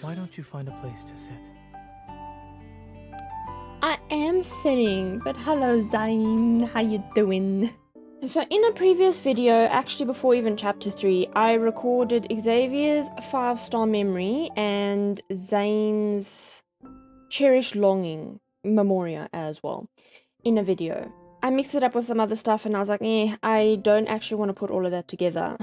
Why don't you find a place to sit? I am sitting, but hello Zane, how you doing? So in a previous video, actually before even chapter 3, I recorded Xavier's 5-star memory and Zane's cherished longing memoria as well in a video. I mixed it up with some other stuff and I was like, I don't actually want to put all of that together.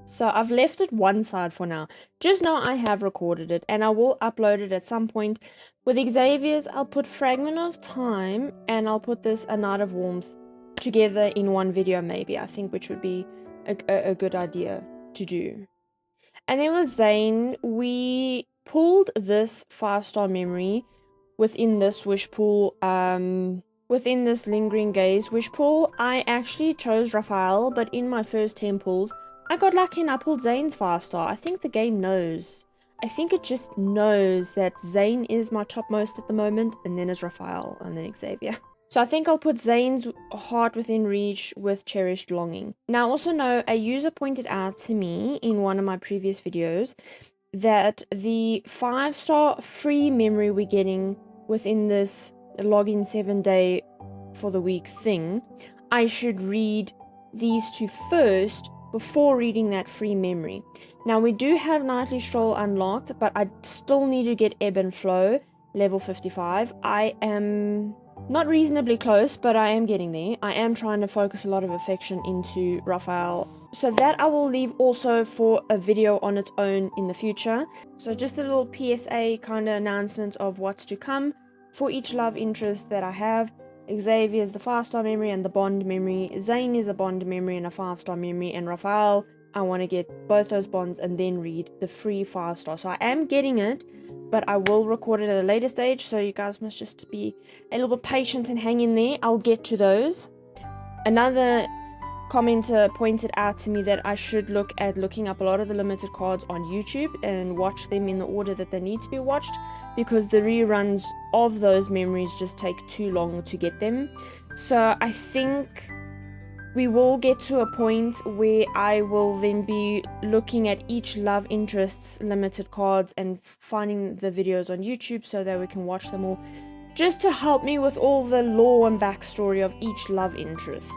So I've left it one side for now. Just know I have recorded it and I will upload it at some point. With Xavier's, I'll put Fragment of Time and I'll put this A Night of Warmth together in one video maybe, I think, which would be a good idea to do. And then with Zane, we pulled this 5-star memory within this wish pool, within this Lingering Gaze wish pool. I actually chose Raphael, but in my first 10 pulls, I got lucky and I pulled Zane's 5-star. I think the game knows. I think it just knows that Zane is my topmost at the moment, and then is Raphael, and then Xavier. So I think I'll put Zane's Heart Within Reach with Cherished Longing. Now also know, a user pointed out to me in one of my previous videos that the 5-star free memory we're getting within this login 7-day for the week thing, I should read these two first before reading that free memory. Now we do have Nightly Stroll unlocked, but I still need to get Ebb and Flow level 55. I am not reasonably close, but I am getting there. I am trying to focus a lot of affection into Raphael. So that I will leave also for a video on its own in the future. So just a little PSA kind of announcement of what's to come for each love interest that I have. Xavier is the 5-star memory and the bond memory. Zane is a bond memory and a 5-star memory. And Raphael, I want to get both those bonds and then read the free 5-star. So I am getting it, but I will record it at a later stage. So you guys must just be a little bit patient and hang in there. I'll get to those. Another commenter pointed out to me that I should looking up a lot of the limited cards on YouTube and watch them in the order that they need to be watched, because the reruns of those memories just take too long to get them. So I think we will get to a point where I will then be looking at each love interest's limited cards and finding the videos on YouTube so that we can watch them all, just to help me with all the lore and backstory of each love interest.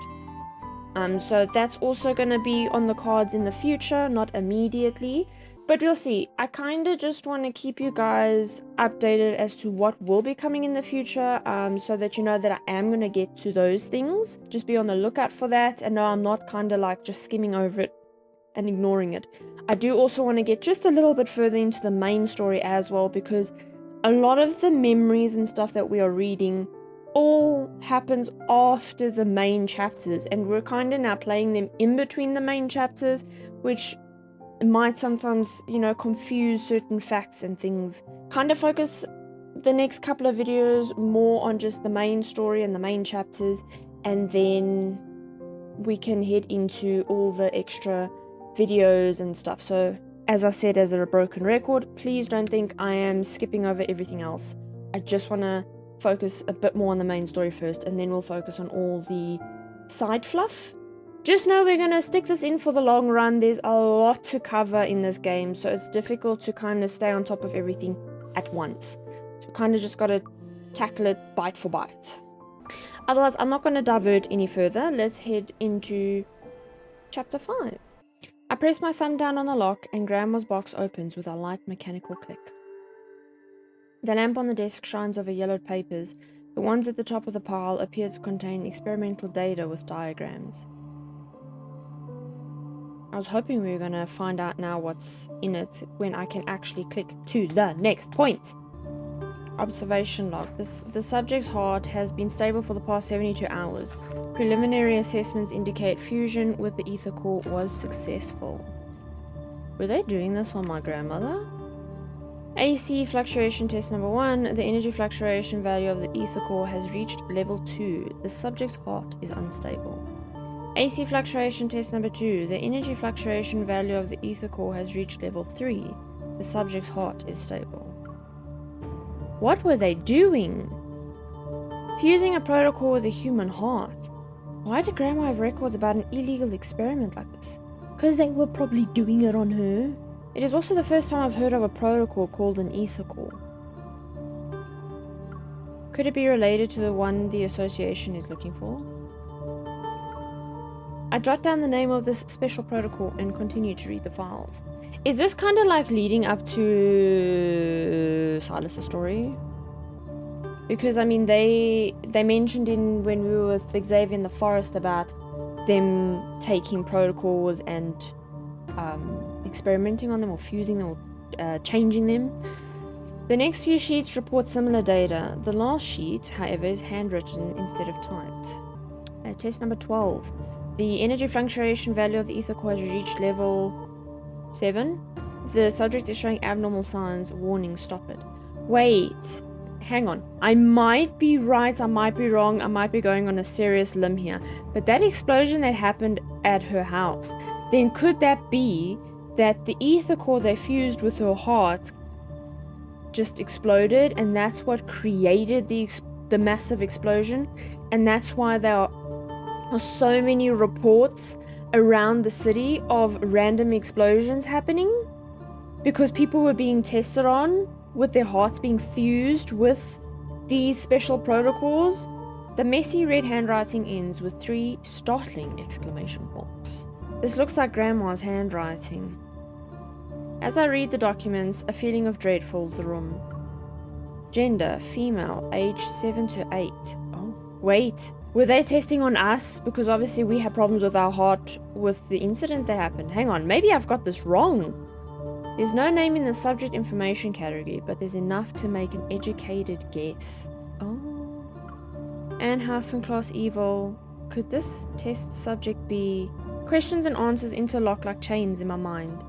So that's also going to be on the cards in the future, not immediately, but we'll see. I kind of just want to keep you guys updated as to what will be coming in the future, so that you know that I am going to get to those things. Just be on the lookout for that, and no, I'm not kind of like just skimming over it and ignoring it. I do also want to get just a little bit further into the main story as well, because a lot of the memories and stuff that we are reading all happens after the main chapters, and we're kind of now playing them in between the main chapters, which might sometimes, confuse certain facts and things. Kind of focus the next couple of videos more on just the main story and the main chapters, and then we can head into all the extra videos and stuff. So as I've said, as a broken record, please don't think I am skipping over everything else. I just want to focus a bit more on the main story first, and then we'll focus on all the side fluff. Just know we're going to stick this in for the long run. There's a lot to cover in this game, so it's difficult to kind of stay on top of everything at once. So kind of just got to tackle it bite for bite. Otherwise, I'm not going to divert any further. Let's head into chapter 5. I press my thumb down on the lock and Grandma's box opens with a light mechanical click. The lamp on the desk shines over yellowed papers. The ones at the top of the pile appear to contain experimental data with diagrams. I was hoping we were going to find out now what's in it when I can actually click to the next point. Observation log. The subject's heart has been stable for the past 72 hours. Preliminary assessments indicate fusion with the ether core was successful. Were they doing this on my grandmother? AC fluctuation test number 1. The energy fluctuation value of the ether core has reached level 2. The subject's heart is unstable. AC fluctuation test number 2. The energy fluctuation value of the ether core has reached level 3. The subject's heart is stable. What were they doing? Fusing a protocol with a human heart. Why did Grandma have records about an illegal experiment like this? Because they were probably doing it on her. It is also the first time I've heard of a protocol called an ether core. Could it be related to the one the association is looking for? I jot down the name of this special protocol and continue to read the files. Is this kind of like leading up to Silas's story? Because I mean, they mentioned when we were with Xavier in the forest about them taking protocols and experimenting on them or fusing them or changing them. The next few sheets report similar data. The last sheet, however, is handwritten instead of typed. Test number 12. The energy fluctuation value of the ether core has reached level 7. The subject is showing abnormal signs. Warning, stop it. Wait, hang on. I might be right, I might be wrong, I might be going on a serious limb here. But that explosion that happened at her house, then could that be that the ether core they fused with her heart just exploded, and that's what created the massive explosion? And that's why there are so many reports around the city of random explosions happening, because people were being tested on with their hearts being fused with these special protocols. The messy red handwriting ends with 3 startling exclamation marks. This looks like Grandma's handwriting. As I read the documents, a feeling of dread fills the room. Gender, female, age 7 to 8. Oh, wait. Were they testing on us? Because obviously we had problems with our heart with the incident that happened. Hang on, maybe I've got this wrong. There's no name in the subject information category, but there's enough to make an educated guess. Oh. Anne House and Class Evil. Could this test subject be... Questions and answers interlock like chains in my mind.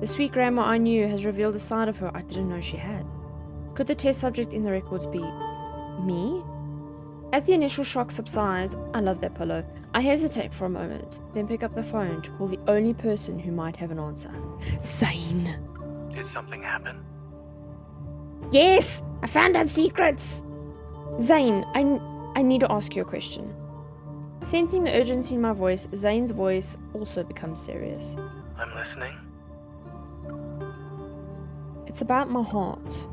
The sweet grandma I knew has revealed a side of her I didn't know she had. Could the test subject in the records be... me? As the initial shock subsides, I love that pillow. I hesitate for a moment, then pick up the phone to call the only person who might have an answer. Zane. Did something happen? Yes! I found out secrets! Zane, I need to ask you a question. Sensing the urgency in my voice, Zane's voice also becomes serious. I'm listening. It's about my heart.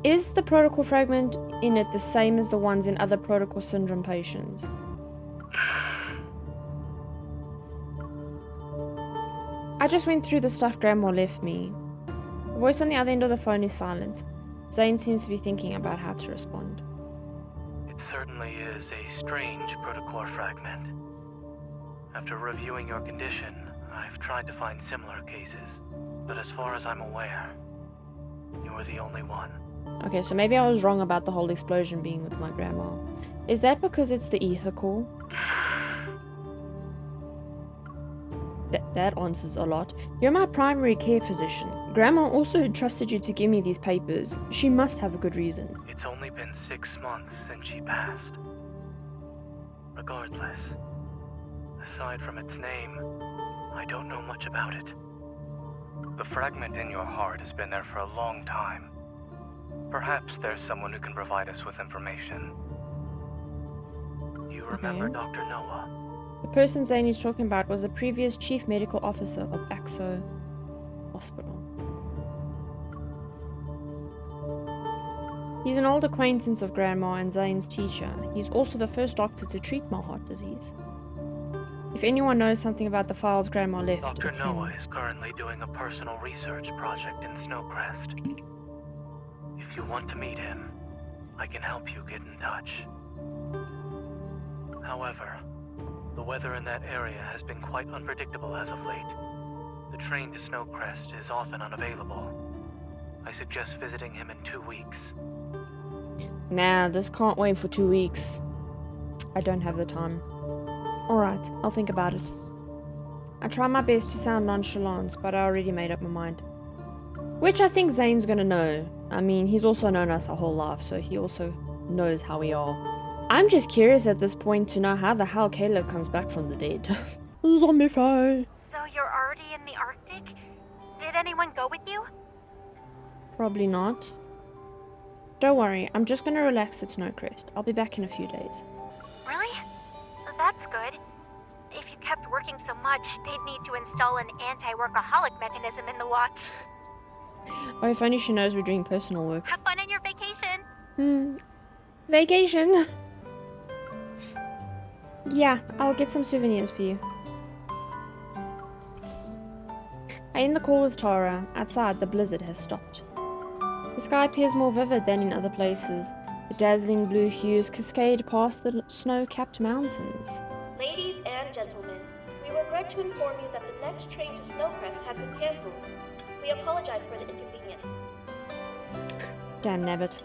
Is the protocol fragment in it the same as the ones in other protocol syndrome patients? I just went through the stuff Grandma left me. The voice on the other end of the phone is silent. Zane seems to be thinking about how to respond. It certainly is a strange protocol fragment. After reviewing your condition, I've tried to find similar cases, but as far as I'm aware, you were the only one. Okay, so maybe I was wrong about the whole explosion being with my grandma. Is that because it's the ether core? That answers a lot. You're my primary care physician. Grandma also trusted you to give me these papers. She must have a good reason. It's only been 6 months since she passed. Regardless, aside from its name, I don't know much about it. The fragment in your heart has been there for a long time. Perhaps there's someone who can provide us with information. You remember Okay. Dr. Noah? The person Zane is talking about was a previous chief medical officer of Axo Hospital. He's an old acquaintance of Grandma and Zane's teacher. He's also the first doctor to treat my heart disease. If anyone knows something about the files Grandma left, Dr. it's Noah him. is currently doing a personal research project in Snowcrest. If you want to meet him, I can help you get in touch. However, the weather in that area has been quite unpredictable as of late. The train to Snowcrest is often unavailable. I suggest visiting him in 2 weeks. Nah, this can't wait for 2 weeks. I don't have the time. Alright, I'll think about it. I try my best to sound nonchalant, but I already made up my mind. Which I think Zane's gonna know. I mean, he's also known us our whole life, so he also knows how we are. I'm just curious at this point to know how the hell Caleb comes back from the dead. Zombie fry. So you're already in the Arctic? Did anyone go with you? Probably not. Don't worry, I'm just gonna relax at Snowcrest. I'll be back in a few days. Really? That's good. If you kept working working so much, they'd need to install an anti-workaholic mechanism in the watch. Oh, if only she knows we're doing personal work. Have fun on your vacation. Vacation. Yeah, I'll get some souvenirs for you. I end the call with Tara. Outside, the blizzard has stopped. The sky appears more vivid than in other places. The dazzling blue hues cascade past the snow-capped mountains. Ladies and gentlemen, we regret to inform you that the next train to Snowcrest has been cancelled. We apologize for the inconvenience. Damn nabbit.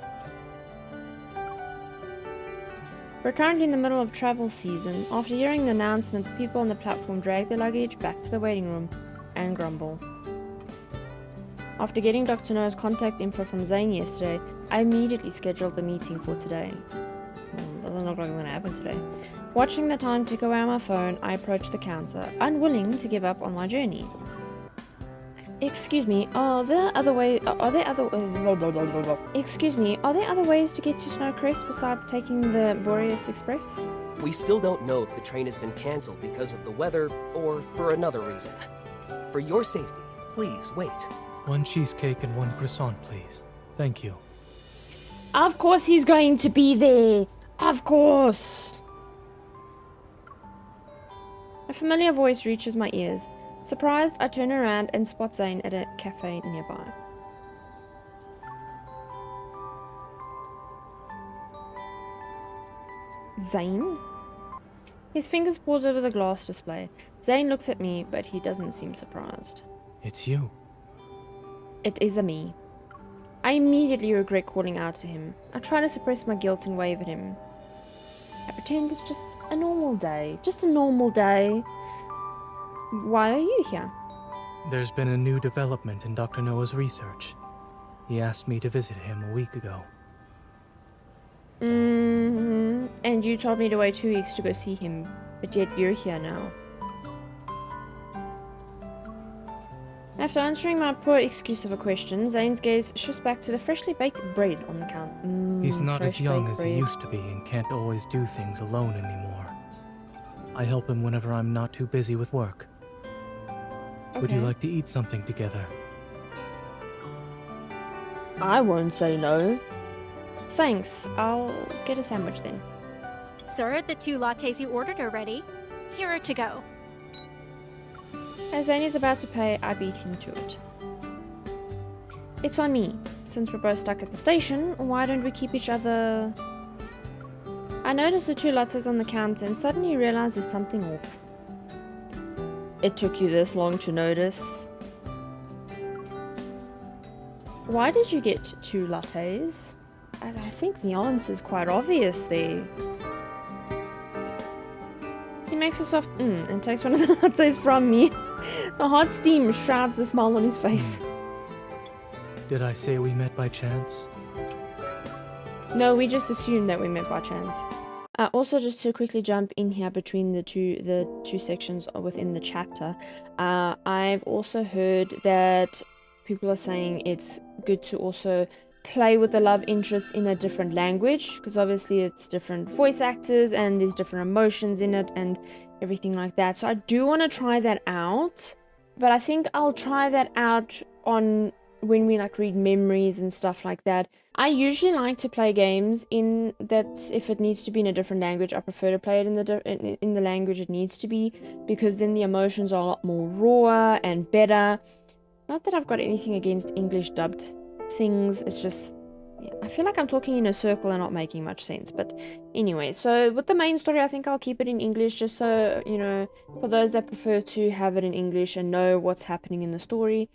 We're currently in the middle of travel season. After hearing the announcement, the people on the platform drag their luggage back to the waiting room and grumble. After getting Dr. No's contact info from Zane yesterday, I immediately scheduled the meeting for today. Doesn't look like it's going to happen today. Watching the time tick away on my phone, I approached the counter, unwilling to give up on my journey. Excuse me, are there other ways to get to Snowcrest besides taking the Boreas Express? We still don't know if the train has been cancelled because of the weather or for another reason. For your safety, please wait. 1 cheesecake and 1 croissant, please. Thank you. Of course he's going to be there! Of course! A familiar voice reaches my ears. Surprised, I turn around and spot Zane at a cafe nearby. Zane? His fingers pause over the glass display. Zane looks at me, but he doesn't seem surprised. It's you. It is a me. I immediately regret calling out to him. I try to suppress my guilt and wave at him. I pretend it's just a normal day. Just a normal day. Why are you here? There's been a new development in Dr. Noah's research. He asked me to visit him a week ago. And you told me to wait 2 weeks to go see him, but yet you're here now. After answering my poor excuse of a question, Zane's gaze shifts back to the freshly baked bread on the counter. He's not as young as he bread. used to be and can't always do things alone anymore. I help him whenever I'm not too busy with work. Would you Okay. like to eat something together? I won't say no. Thanks, I'll get a sandwich then. Sir, the 2 lattes you ordered are ready. Here are to go. As Zane is about to pay, I beat him to it. It's on me. Since we're both stuck at the station, why don't we keep each other... I notice the 2 lattes on the counter and suddenly realize there's something off. It took you this long to notice. Why did you get 2 lattes? I think the answer is quite obvious there. He makes a soft and takes one of the lattes from me. The hot steam shrouds the smile on his face. Did I say we met by chance? No, we just assumed that we met by chance. Also, just to quickly jump in here between the two sections within the chapter, I've also heard that people are saying it's good to also play with the love interest in a different language, because obviously it's different voice actors and there's different emotions in it and everything like that. So I do want to try that out, but I think I'll try that out on when we like read memories and stuff like that. I usually like to play games in that if it needs to be in a different language, I prefer to play it in the language it needs to be, because then the emotions are a lot more raw and better. Not that I've got anything against English dubbed things, it's just I feel like I'm talking in a circle and not making much sense. But anyway, so with the main story, I think I'll keep it in English, just so, you know, for those that prefer to have it in English and know what's happening in the story,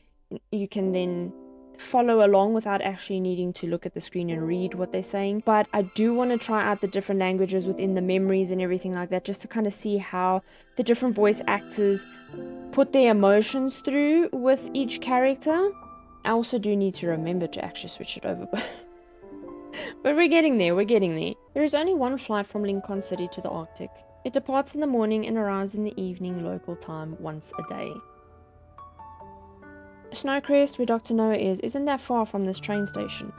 you can then follow along without actually needing to look at the screen and read what they're saying. But I do want to try out the different languages within the memories and everything like that, just to kind of see how the different voice actors put their emotions through with each character. I also do need to remember to actually switch it over. But we're getting there, There is only one flight from Lincoln City to the Arctic. It departs in the morning and arrives in the evening local time once a day. Snowcrest, where Dr. Noah isn't that far from this train station.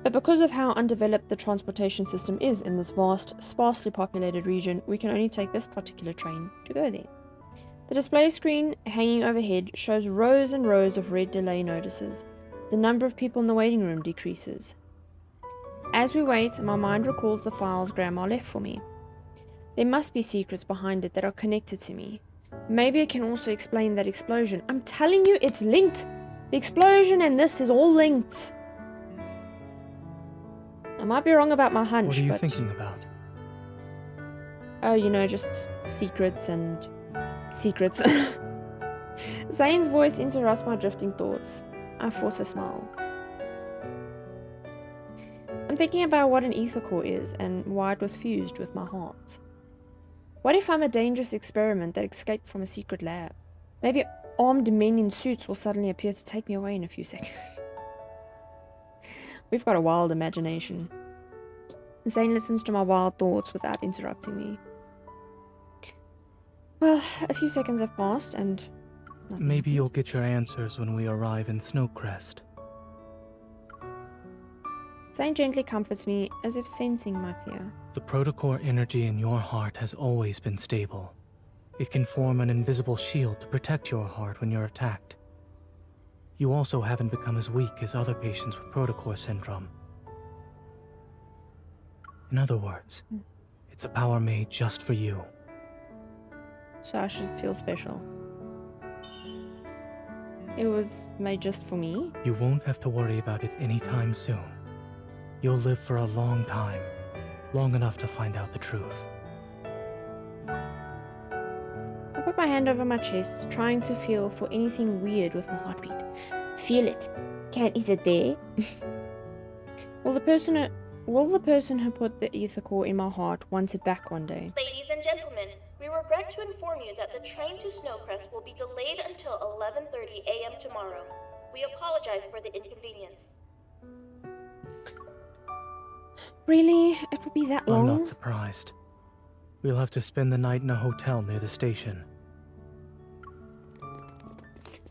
But because of how undeveloped the transportation system is in this vast, sparsely populated region, we can only take this particular train to go there. The display screen hanging overhead shows rows and rows of red delay notices. The number of people in the waiting room decreases. As we wait, my mind recalls the files Grandma left for me. There must be secrets behind it that are connected to me. Maybe it can also explain that explosion. I'm telling you, it's linked! The explosion and this is all linked. I might be wrong about my hunch, What are you but... thinking about? Oh, you know, just secrets and... secrets. Zane's voice interrupts my drifting thoughts. I force a smile. I'm thinking about what an ether core is and why it was fused with my heart. What if I'm a dangerous experiment that escaped from a secret lab? Maybe armed men in suits will suddenly appear to take me away in a few seconds. We've got a wild imagination. Zane listens to my wild thoughts without interrupting me. Well, a few seconds have passed and... nothing. Maybe you'll get your answers when we arrive in Snowcrest. Zane gently comforts me, as if sensing my fear. The protocore energy in your heart has always been stable. It can form an invisible shield to protect your heart when you're attacked. You also haven't become as weak as other patients with protocore syndrome. In other words, it's a power made just for you. So I should feel special. It was made just for me? You won't have to worry about it anytime soon. You'll live for a long time, long enough to find out the truth. I put my hand over my chest, trying to feel for anything weird with my heartbeat. Feel it. Is it there? Will the person who put the ether core in my heart want it back one day? Ladies and gentlemen, we regret to inform you that the train to Snowcrest will be delayed until 11:30 a.m. tomorrow. We apologize for the inconvenience. Really? It will be that long? I'm not surprised. We'll have to spend the night in a hotel near the station.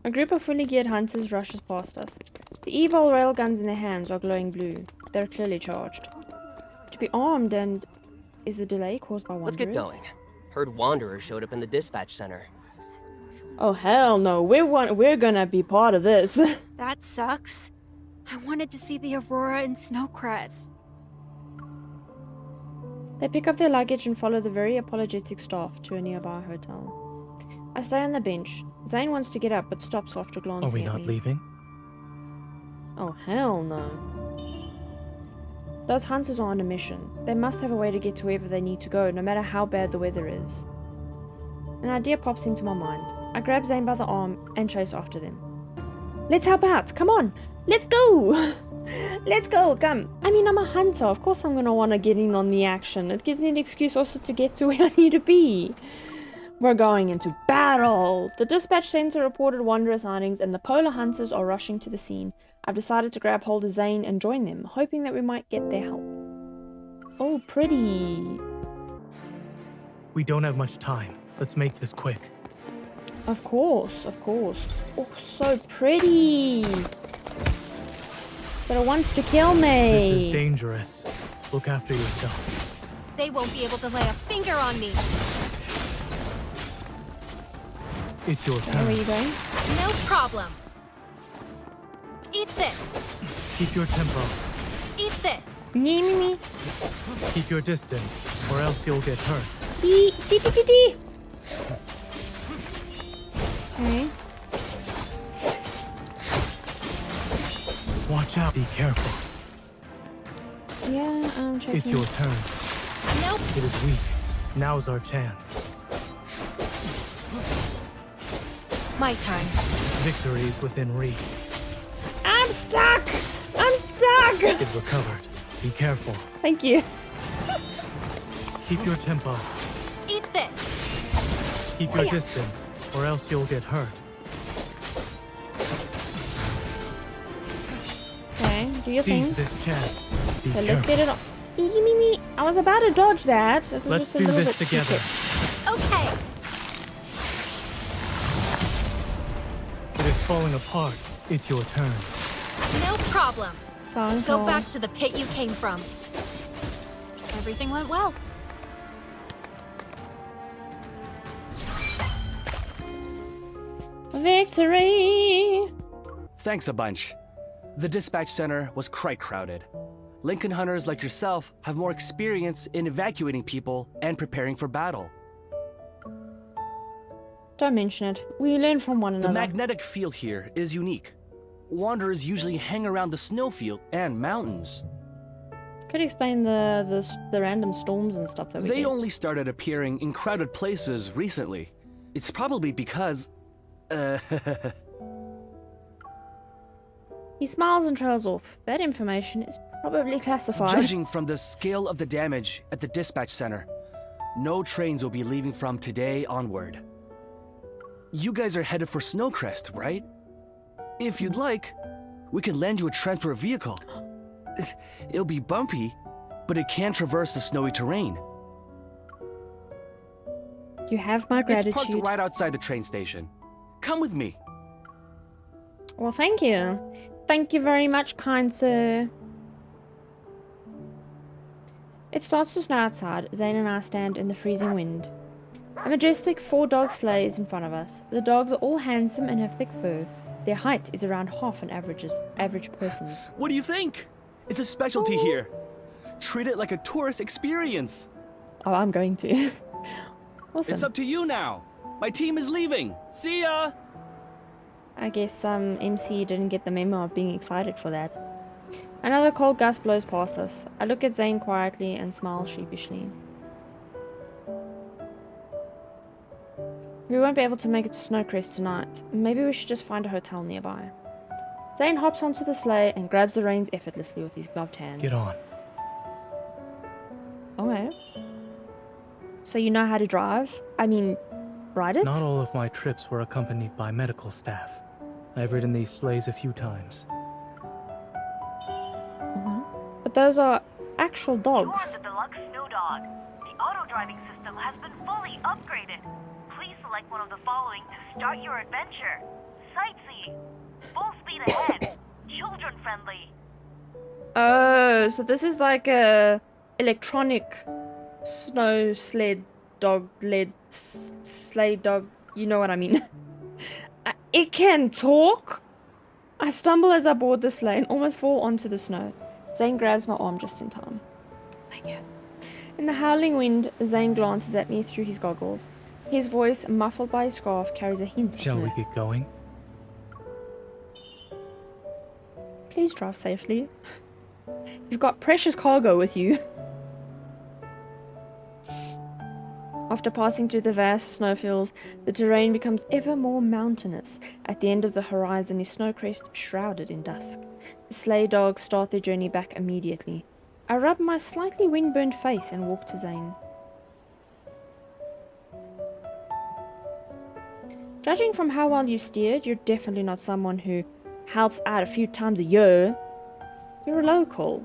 A group of fully geared hunters rushes past us. The evil railguns in their hands are glowing blue. They're clearly charged. To be armed and... is the delay caused by wanderers? Let's get going. Heard wanderers showed up in the dispatch center. Oh hell no, we're gonna be part of this. That sucks. I wanted to see the Aurora in Snowcrest. They pick up their luggage and follow the very apologetic staff to a nearby hotel. I stay on the bench. Zane wants to get up but stops after Are glancing we at not me. leaving? Oh hell no. Those hunters are on a mission. They must have a way to get to wherever they need to go, no matter how bad the weather is. An idea pops into my mind. I grab Zane by the arm and chase after them. Let's help out! Come on! Let's go! Let's go! Come! I mean, I'm a hunter. Of course I'm gonna want to get in on the action. It gives me an excuse also to get to where I need to be. We're going into battle! The dispatch center reported wanderer sightings and the polar hunters are rushing to the scene. I've decided to grab hold of Zane and join them, hoping that we might get their help. Oh, pretty. We don't have much time. Let's make this quick. Of course, of course. Oh, so pretty. But it wants to kill me. This is dangerous. Look after yourself. They won't be able to lay a finger on me. It's your Okay, where are turn. you going? No problem. Eat this. Keep your tempo. Eat this. Me. Keep your distance, or else you'll get hurt. Dee. Okay. Watch out. Be careful. Yeah, I'm checking. It's your turn. Nope. It is weak. Now's our chance. My turn. Victory is within reach. I'm stuck! It recovered. Be careful. Thank you. Keep your tempo. Eat this. Keep your distance, or else you'll get hurt. Okay, do your Seize thing. this chance. Be Okay, let's careful. get it on. Me. I was about to dodge that. It was Let's just a do little this bit together. too Okay. It is falling apart. It's your turn. No problem. quick. Phone Go call. back to the pit you came from. Everything went well. Victory! Thanks a bunch. The dispatch center was quite crowded. Lincoln hunters like yourself have more experience in evacuating people and preparing for battle. Don't mention it. We learn from one The another. magnetic field here is unique. Wanderers usually hang around the snowfield and mountains. Could explain the random storms and stuff that we They get. only started appearing in crowded places recently. It's probably because... He smiles and trails off. That information is probably classified. Judging from the scale of the damage at the dispatch center, no trains will be leaving from today onward. You guys are headed for Snowcrest, right? If you'd like, we can lend you a transport vehicle. It'll be bumpy, but it can traverse the snowy terrain. You have my gratitude. It's parked right outside the train station. Come with me. Well, thank you. Thank you very much, kind sir. It starts to snow outside. Zane and I stand in the freezing wind. A majestic 4-dog sleigh is in front of us. The dogs are all handsome and have thick fur. Their height is around half an average person's. What do you think? It's a specialty here. Treat it like a tourist experience. Oh, I'm going to. Awesome. It's up to you now. My team is leaving. See ya! I guess MC didn't get the memo of being excited for that. Another cold gust blows past us. I look at Zane quietly and smile sheepishly. We won't be able to make it to Snowcrest tonight. Maybe we should just find a hotel nearby. Zane hops onto the sleigh and grabs the reins effortlessly with his gloved hands. Get on. Okay. So you know how to drive? I mean, ride it? Not all of my trips were accompanied by medical staff. I've ridden these sleighs a few times. But those are actual You're dogs. the deluxe snow dog. The auto-driving system has been fully upgraded. Please select one of the following to start your adventure. Sightseeing. Full speed ahead. Children friendly. Oh, so this is like a electronic snow sled dog sleigh dog. You know what I mean. It can talk. I stumble as I board the sleigh and almost fall onto the snow. Zane grabs my arm just in time. Thank you. In the howling wind, Zane glances at me through his goggles. His voice, muffled by his scarf, carries a hint of Shall we mirth. get going? Please drive safely. You've got precious cargo with you. After passing through the vast snowfields, the terrain becomes ever more mountainous. At the end of the horizon is Snowcrest, shrouded in dusk. The sleigh dogs start their journey back immediately. I rub my slightly windburned face and walk to Zane. Judging from how well you steered, you're definitely not someone who helps out a few times a year. You're a local.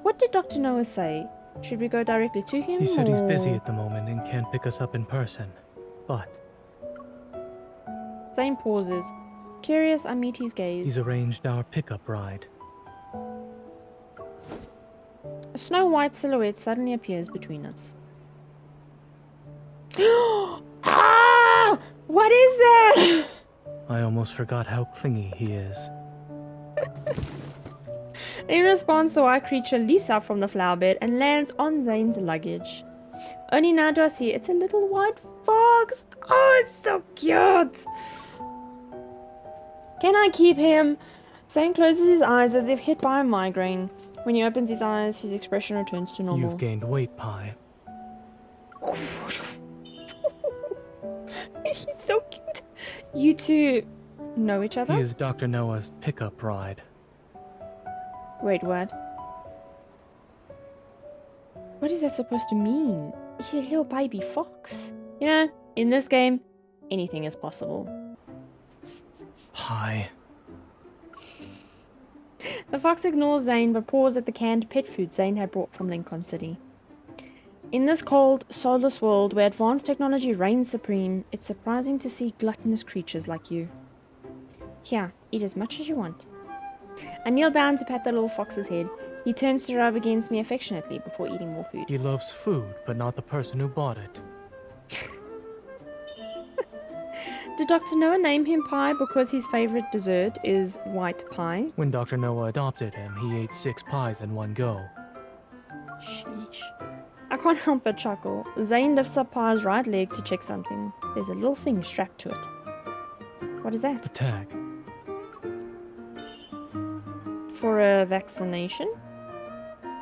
What did Dr. Noah say? Should we go directly to him? He said he's busy or- at the moment and can't pick us up in person. But Zane pauses. Curious, I meet his gaze. he's arranged our pickup ride. A snow-white silhouette suddenly appears between us. Ah! What is that? I almost forgot how clingy he is. In response, the white creature leaps up from the flower bed and lands on Zane's luggage. Only now do I see it's a little white fox. Oh, it's so cute. Can I keep him? Zane closes his eyes as if hit by a migraine. When he opens his eyes, his expression returns to normal. You've gained weight, Pi. He's so cute. You two know each other? He is Dr. Noah's pickup ride. Wait, what? What is that supposed to mean? He's a little baby fox. You know, in this game, anything is possible. Pi. The fox ignores Zane but paws at the canned pet food Zane had brought from Lincoln City. In this cold, soulless world where advanced technology reigns supreme, it's surprising to see gluttonous creatures like you. Here, eat as much as you want. I kneel down to pat the little fox's head. He turns to rub against me affectionately before eating more food. He loves food, but not the person who bought it. Did Dr. Noah name him Pie because his favorite dessert is white pie? When Dr. Noah adopted him, he ate 6 pies in one go. Sheesh. I can't help but chuckle. Zane lifts up Pie's right leg to check something. There's a little thing strapped to it. What is A that? tag. For a vaccination?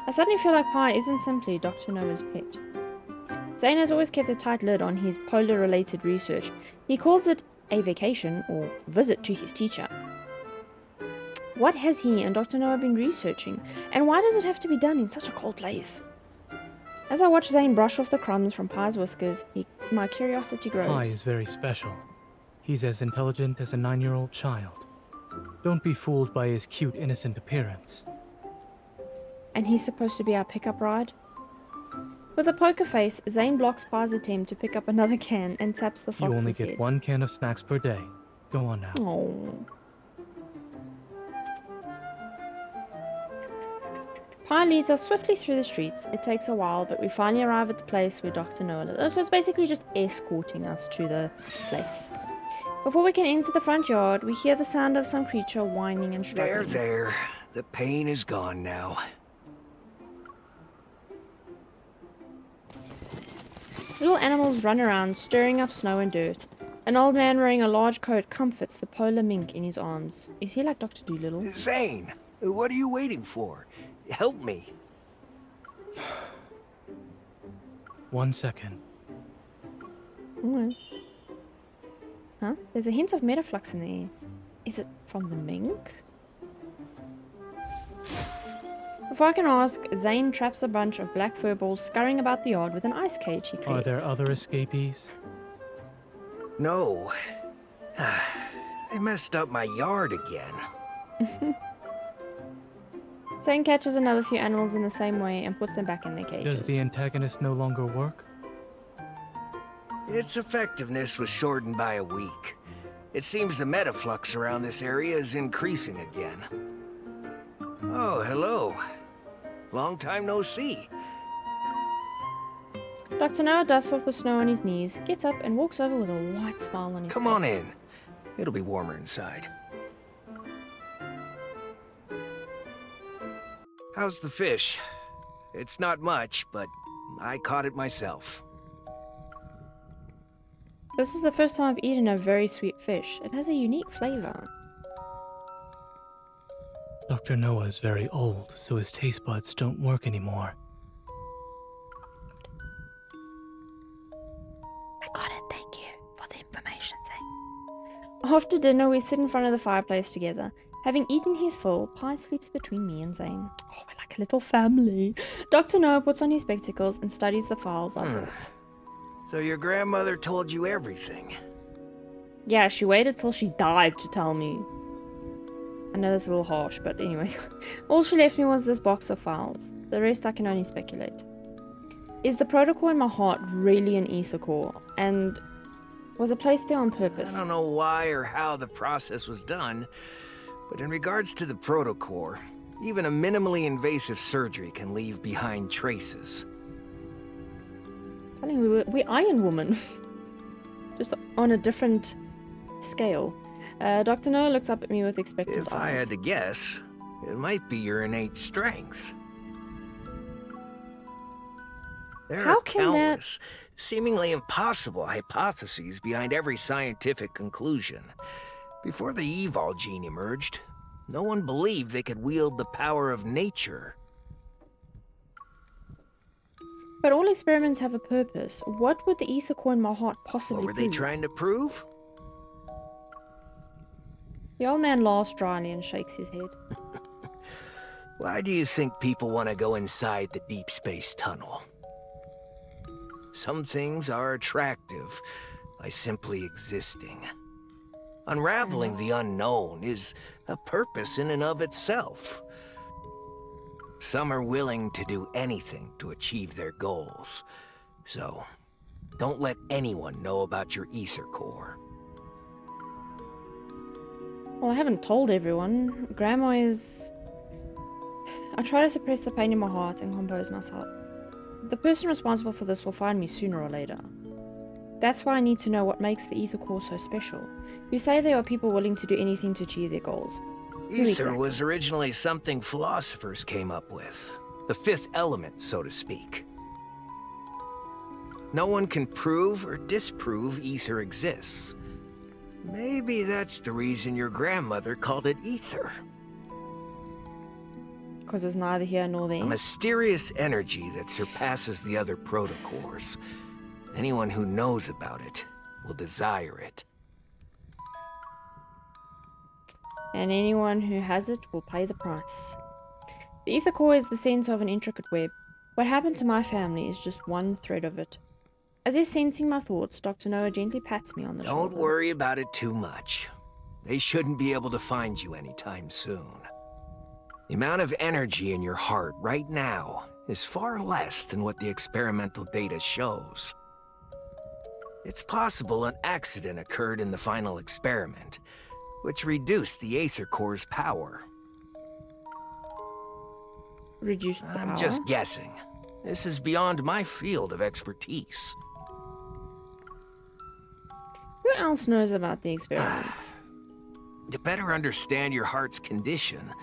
I suddenly feel like Pie isn't simply Dr. Noah's pet. Zane has always kept a tight lid on his polar-related research. He calls it a vacation or visit to his teacher. What has he and Dr. Noah been researching? And why does it have to be done in such a cold place? As I watch Zane brush off the crumbs from Pie's whiskers, my curiosity grows. Pie is very special. He's as intelligent as a 9-year-old child. Don't be fooled by his cute, innocent appearance. And he's supposed to be our pickup ride? With a poker face, Zane blocks Pie's attempt to pick up another can and taps the You fox's only head. get 1 can of snacks per day. Go on now. Oh. Pie leads us swiftly through the streets. It takes a while, but we finally arrive at the place where Dr. Noah lives. So it's basically just escorting us to the place. Before we can enter the front yard, we hear the sound of some creature whining and struggling. There. The pain is gone now. Little animals run around, stirring up snow and dirt. An old man wearing a large coat comforts the polar mink in his arms. Is he like Dr. Dolittle? Zane, what are you waiting for? Help me. 1 second. Okay. Huh? There's a hint of metaflux in the air. Is it from the mink? Before I can ask, Zane traps a bunch of black furballs scurrying about the yard with an ice cage he creates. Are there other escapees? No. I messed up my yard again. Zane catches another few animals in the same way and puts them back in their cages. Does the antagonist no longer work? Its effectiveness was shortened by a week. It seems the metaflux around this area is increasing again. Oh, hello. Long time no see. Dr. Noah dusts off the snow on his knees, gets up and walks over with a white smile on his face. Come on in. It'll be warmer inside. How's the fish? It's not much, but I caught it myself. This is the first time I've eaten a very sweet fish. It has a unique flavor. Dr. Noah is very old, so his taste buds don't work anymore. I got it, thank you for the information, Zane. After dinner, we sit in front of the fireplace together. Having eaten his fill, Pie sleeps between me and Zane. Oh, we're like a little family. Dr. Noah puts on his spectacles and studies the files I brought. So your grandmother told you everything? Yeah, she waited till she died to tell me. I know that's a little harsh, but anyways. All she left me was this box of files. The rest I can only speculate. Is the protocol in my heart really an ether core? And was it placed there on purpose? I don't know why or how the process was done, but in regards to the protocore, even a minimally invasive surgery can leave behind traces. Telling you, we're Iron Woman. Just on a different scale. Dr. Noah looks up at me with expectant If eyes. I had to guess, it might be your innate strength. There How are can that- countless, seemingly impossible hypotheses behind every scientific conclusion. Before the Evol gene emerged, no one believed they could wield the power of nature. But all experiments have a purpose. What would the ether core in my heart possibly What were they prove? trying to prove? The old man laughs dryly and shakes his head. Why do you think people want to go inside the deep space tunnel? Some things are attractive by simply existing. Unraveling the unknown is a purpose in and of itself. Some are willing to do anything to achieve their goals. So, don't let anyone know about your ether core. Well, I haven't told everyone. Grandma is... I try to suppress the pain in my heart and compose myself. The person responsible for this will find me sooner or later. That's why I need to know what makes the ether core so special. You say there are people willing to do anything to achieve their goals. Who Ether exactly? was originally something philosophers came up with. The fifth element, so to speak. No one can prove or disprove ether exists. Maybe that's the reason your grandmother called it ether. Because it's neither here nor there. A mysterious energy that surpasses the other protocores. Anyone who knows about it will desire it. And anyone who has it will pay the price. The ether core is the center of an intricate web. What happened to my family is just one thread of it. As if sensing my thoughts, Dr. Noah gently pats me on the shoulder. Don't worry about it too much. They shouldn't be able to find you anytime soon. The amount of energy in your heart right now is far less than what the experimental data shows. It's possible an accident occurred in the final experiment, which reduced the Aether Core's power. Reduced the I'm power? just guessing. This is beyond my field of expertise. Who else knows about the experiments? To better understand your heart's condition,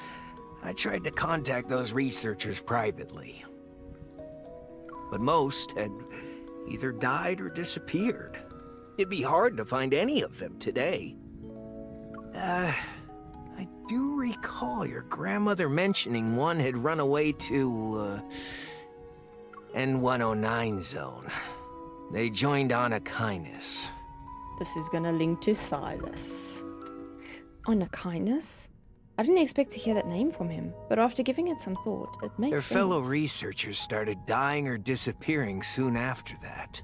I tried to contact those researchers privately. But most had either died or disappeared. It'd be hard to find any of them today. I do recall your grandmother mentioning one had run away to, N109 zone. They joined Anna Kindness. This is gonna link to Silas. Honor Kindness? I didn't expect to hear that name from him, but after giving it some thought, it makes Their sense. fellow researchers started dying or disappearing soon after that.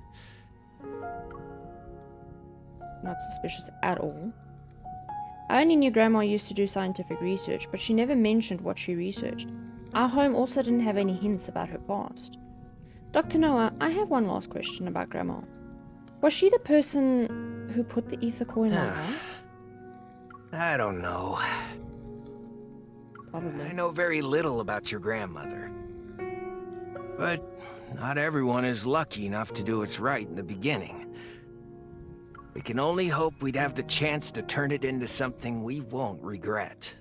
Not suspicious at all. I only knew Grandma used to do scientific research, but she never mentioned what she researched. Our home also didn't have any hints about her past. Dr. Noah, I have one last question about Grandma. Was she the person who put the ether core in my heart? I don't know. Probably. I know very little about your grandmother. But not everyone is lucky enough to do what's right in the beginning. We can only hope we'd have the chance to turn it into something we won't regret.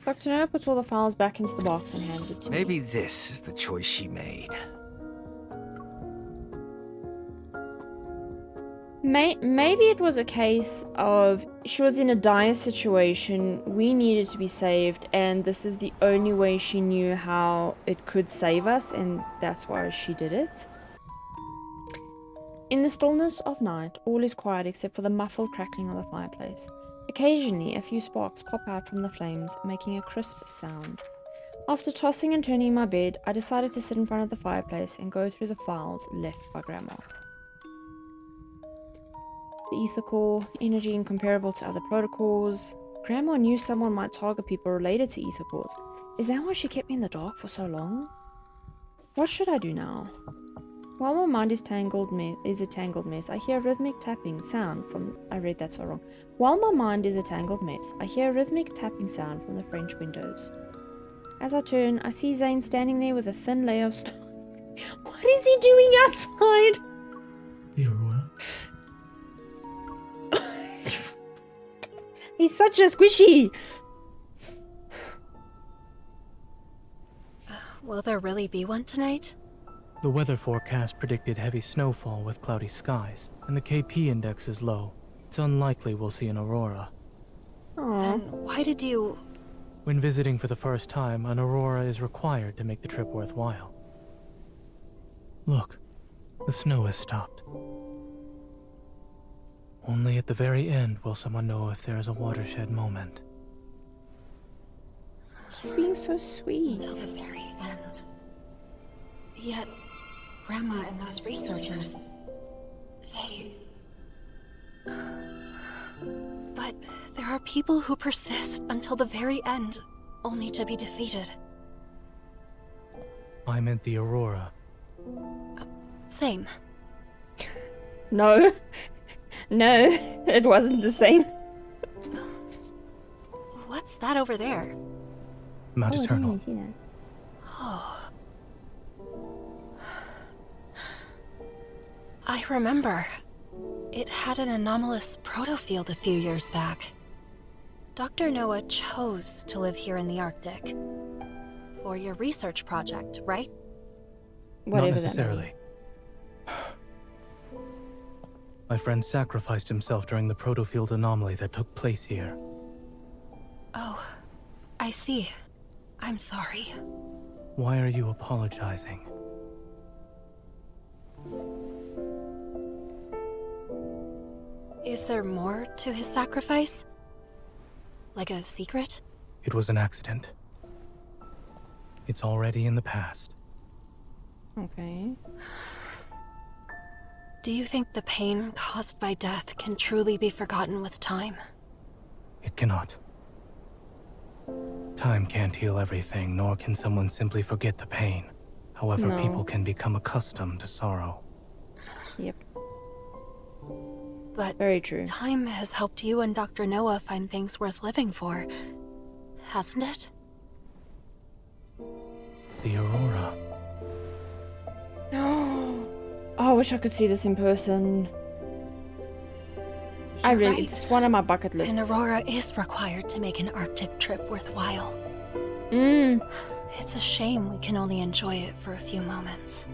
Dr. Noah puts all the files back into the box and hands it to me. Maybe this is the choice she made. Maybe it was a case of she was in a dire situation, we needed to be saved, and this is the only way she knew how it could save us, and that's why she did it. In the stillness of night, all is quiet except for the muffled crackling of the fireplace. Occasionally, a few sparks pop out from the flames, making a crisp sound. After tossing and turning in my bed, I decided to sit in front of the fireplace and go through the files left by Grandma. The ether core, energy incomparable to other protocols. Grandma knew someone might target people related to ether cores. Is that why she kept me in the dark for so long? What should I do now? While my mind is a tangled mess, I hear a rhythmic tapping sound from... I read that so wrong. While my mind is a tangled mess, I hear a rhythmic tapping sound from the French windows. As I turn, I see Zane standing there with a thin layer of snow. What is he doing outside? The Aurora? He's such a squishy! Will there really be one tonight? The weather forecast predicted heavy snowfall with cloudy skies, and the KP index is low. It's unlikely we'll see an aurora. Then why did you... When visiting for the first time, an aurora is required to make the trip worthwhile. Look, the snow has stopped. Only at the very end will someone know if there is a watershed moment. He's being so sweet. Until the very end. Yet, Grandma and those researchers, they... But there are people who persist until the very end, only to be defeated. I meant the aurora. Same. No. No, it wasn't the same. What's that over there? Mount Eternal. I didn't even see that. Oh. I remember. It had an anomalous protofield a few years back. Dr. Noah chose to live here in the Arctic. For your research project, right? Whatever Not necessarily. My friend sacrificed himself during the protofield anomaly that took place here. Oh, I see. I'm sorry. Why are you apologizing? Is there more to his sacrifice? Like a secret? It was an accident. It's already in the past. Okay. Do you think the pain caused by death can truly be forgotten with time? It cannot. Time can't heal everything, nor can someone simply forget the pain. However, No. people can become accustomed to sorrow. Yep. But Very true. time has helped you and Dr. Noah find things worth living for, hasn't it? The Aurora. Oh, I wish I could see this in person. You're It's right. one of my bucket lists. An aurora is required to make an Arctic trip worthwhile. Mm. It's a shame we can only enjoy it for a few moments.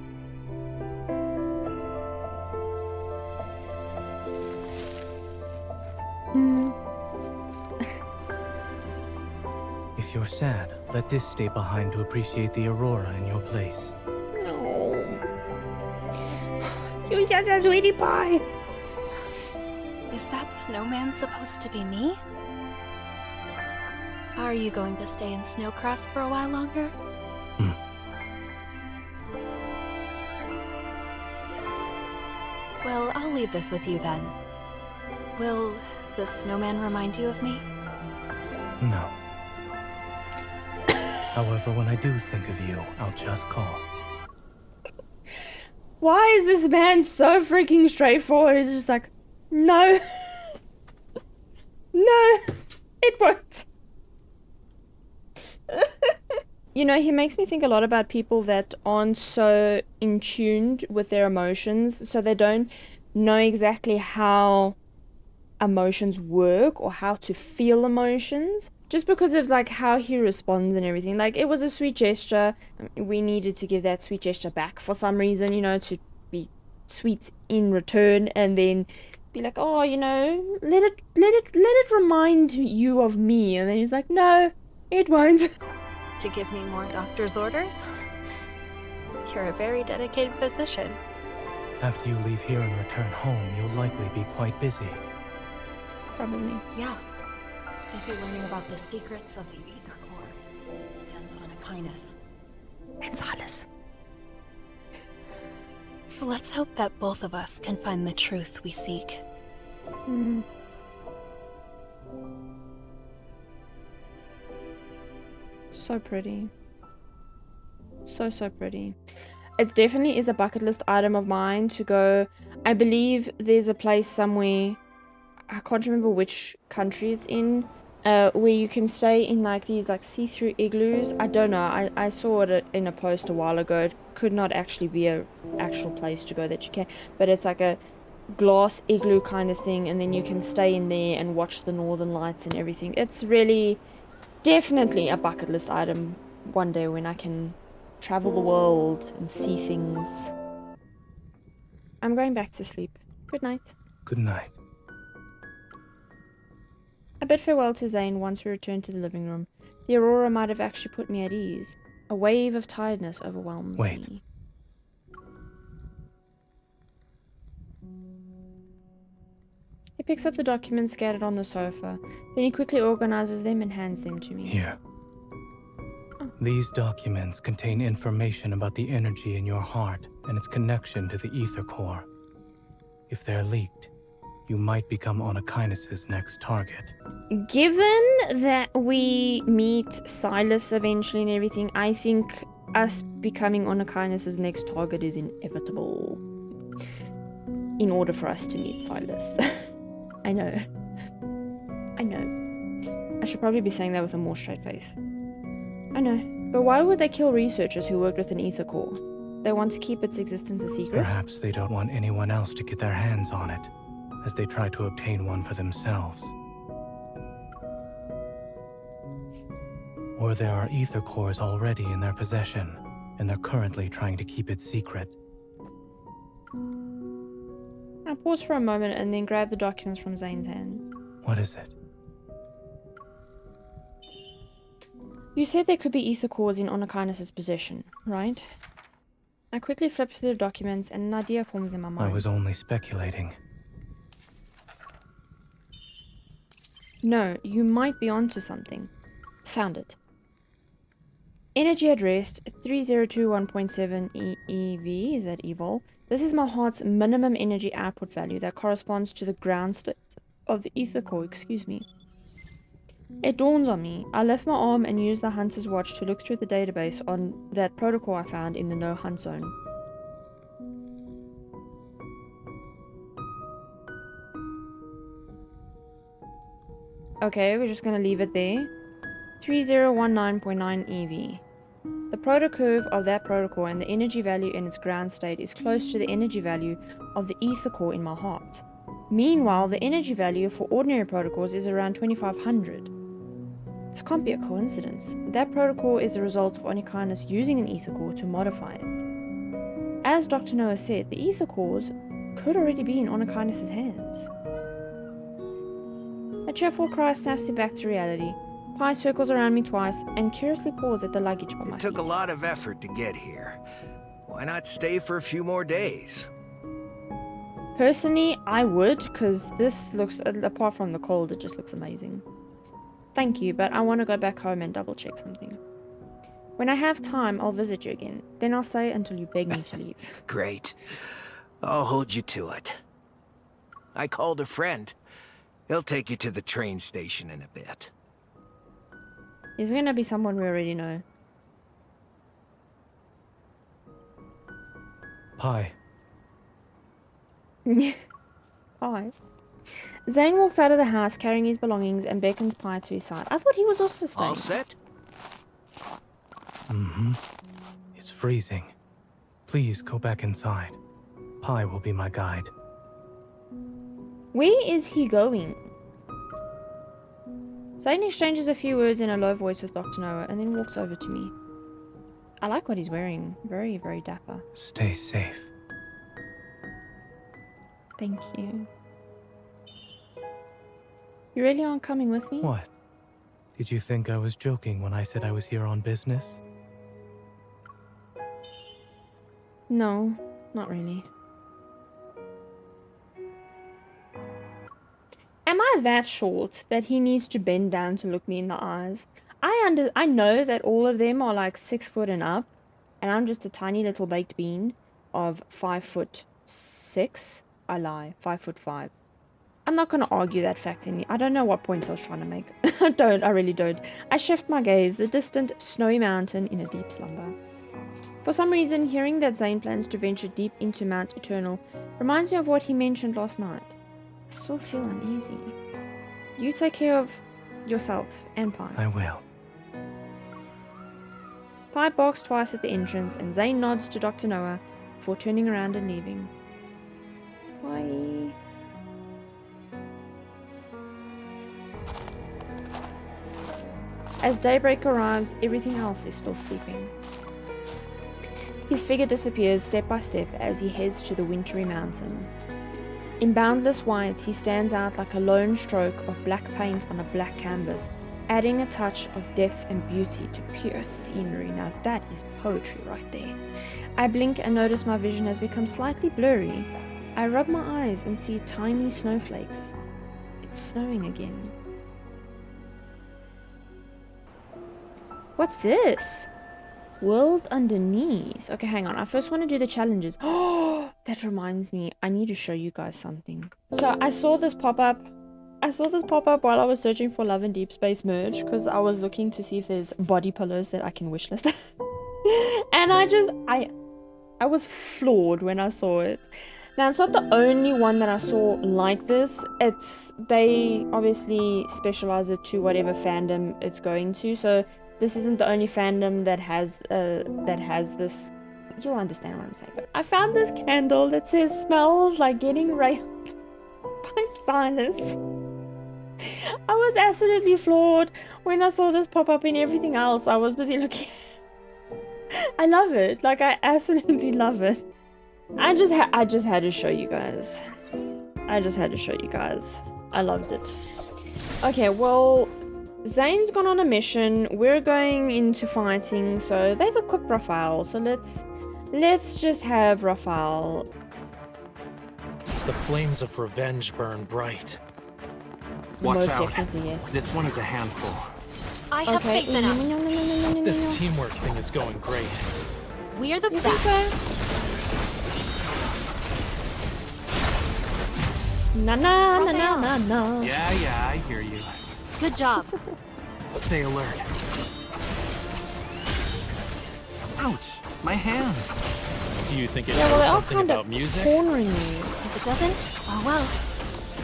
If you're sad, let this stay behind to appreciate the Aurora in your place. No. You just a sweetie pie. Is that snowman supposed to be me? Are you going to stay in Snowcrest for a while longer? Well, I'll leave this with you then. Will the snowman remind you of me? No. However, when I do think of you, I'll just call. Why is this man so freaking straightforward? He's just like, no. No, it won't. You know, he makes me think a lot about people that aren't so in tune with their emotions, so they don't know exactly how emotions work or how to feel emotions, just because of like how he responds and everything. Like, it was a sweet gesture. We needed to give that sweet gesture back for some reason, you know, to be sweet in return, and then be like, oh, you know, let it remind you of me. And then he's like, no, it won't. To give me more doctor's orders? You're a very dedicated physician. After you leave here and return home, you'll likely be quite busy. Probably. Yeah. Busy learning about the secrets of the Ether Core and Onakainis. And Silas. Let's hope that both of us can find the truth we seek. Mm. So pretty. So pretty. It definitely is a bucket list item of mine to go. I believe there's a place somewhere, I can't remember which country it's in, where you can stay in like these like see-through igloos. I don't know, I saw it in a post a while ago. It could not actually be a actual place to go that you can, but it's like a glass igloo kind of thing, and then you can stay in there and watch the northern lights and everything. It's really definitely a bucket list item one day when I can travel the world and see things. I'm going back to sleep. Good night. Good night. I bid farewell to Zane once we returned to the living room. The aurora might have actually put me at ease. A wave of tiredness overwhelms me. He picks up the documents scattered on the sofa. Then he quickly organizes them and hands them to me. Here. These documents contain information about the energy in your heart and its connection to the Ether Core. If they're leaked, you might become Onakainis' next target. Given that we meet Silas eventually and everything, I think us becoming Onakainis' next target is inevitable. In order for us to meet Silas. I know. I should probably be saying that with a more straight face. I know. But why would they kill researchers who worked with an ether core? They want to keep its existence a secret? Perhaps they don't want anyone else to get their hands on it, as they try to obtain one for themselves. Or there are ether cores already in their possession, and they're currently trying to keep it secret. I pause for a moment and then grab the documents from Zane's hands. What is it? You said there could be ether cores in Onakanis' possession, right? I quickly flip through the documents and an idea forms in my mind. I was only speculating. No, you might be onto something. Found it. Energy at rest 3021.7 EV, is that evil? This is my heart's minimum energy output value that corresponds to the ground state of the ether core, excuse me. It dawns on me. I lift my arm and use the hunter's watch to look through the database on that protocol I found in the no hunt zone. Okay, we're just gonna leave it there. 3019.9 EV. The protocurve of that protocol and the energy value in its ground state is close to the energy value of the ether core in my heart. Meanwhile, the energy value for ordinary protocols is around 2500. This can't be a coincidence. That protocol is a result of Onikanis using an ether core to modify it. As Dr. Noah said, the ether cores could already be in Onikanis' hands. A cheerful cry snaps me back to reality. Pi circles around me twice and curiously paws at the luggage by my It took a feet. lot of effort to get here. Why not stay for a few more days? Personally, I would, because this looks, apart from the cold, it just looks amazing. Thank you, but I want to go back home and double check something. When I have time, I'll visit you again. Then I'll stay until you beg me to leave. Great. I'll hold you to it. I called a friend. He'll take you to the train station in a bit. He's gonna be someone we already know. Pi. Pi. Zane walks out of the house carrying his belongings and beckons Pi to his side. I thought he was also staying. All set? Mm-hmm. It's freezing. Please go back inside. Pi will be my guide. Where is he going? Zane exchanges a few words in a low voice with Dr. Noah and then walks over to me. I like what he's wearing. Very, very dapper. Stay safe. Thank you. You really aren't coming with me? What? Did you think I was joking when I said I was here on business? No, not really. Am I that short that he needs to bend down to look me in the eyes? I know that all of them are like 6 foot and up, and I'm just a tiny little baked bean of 5'6". I lie, 5'5". I'm not gonna argue that fact in. I don't know what points I was trying to make. I really don't. I shift my gaze, the distant snowy mountain in a deep slumber. For some reason, hearing that Zane plans to venture deep into Mount Eternal reminds me of what he mentioned last night. I still feel uneasy. You take care of yourself and Pi. I will. Pi barks twice at the entrance and Zane nods to Dr. Noah before turning around and leaving. Bye. As daybreak arrives, everything else is still sleeping. His figure disappears step by step as he heads to the wintry mountain. In boundless white, he stands out like a lone stroke of black paint on a black canvas, adding a touch of depth and beauty to pure scenery. Now that is poetry right there. I blink and notice my vision has become slightly blurry. I rub my eyes and see tiny snowflakes. It's snowing again. What's this? World underneath. Okay, hang on. I first want to do the challenges. Oh, that reminds me. I need to show you guys something. So I saw this pop up. While I was searching for Love and Deepspace merch because I was looking to see if there's body pillows that I can wishlist. And I was floored when I saw it. Now it's not the only one that I saw like this. They obviously specialize it to whatever fandom it's going to. So this isn't the only fandom that has this you'll understand what I'm saying. But I found this candle that says smells like getting railed by sinus. I was absolutely floored when I saw this pop up in everything else I was busy looking at. I love it. Like, I absolutely love it. I just had to show you guys. I loved it. Okay, well, Zane's gone on a mission. We're going into fighting, so they've equipped Raphael. So let's just have Raphael. The flames of revenge burn bright. Watch Most out. definitely, yes. This one is a handful. I have faith in us. This teamwork thing is going great. We're the You think best. so? Na na na na na na. Yeah, I hear you. Good job. Stay alert. Ouch! My hands! Do you think it Yeah, well, knows they're all something kind about of music? cornering you. If it doesn't, oh well.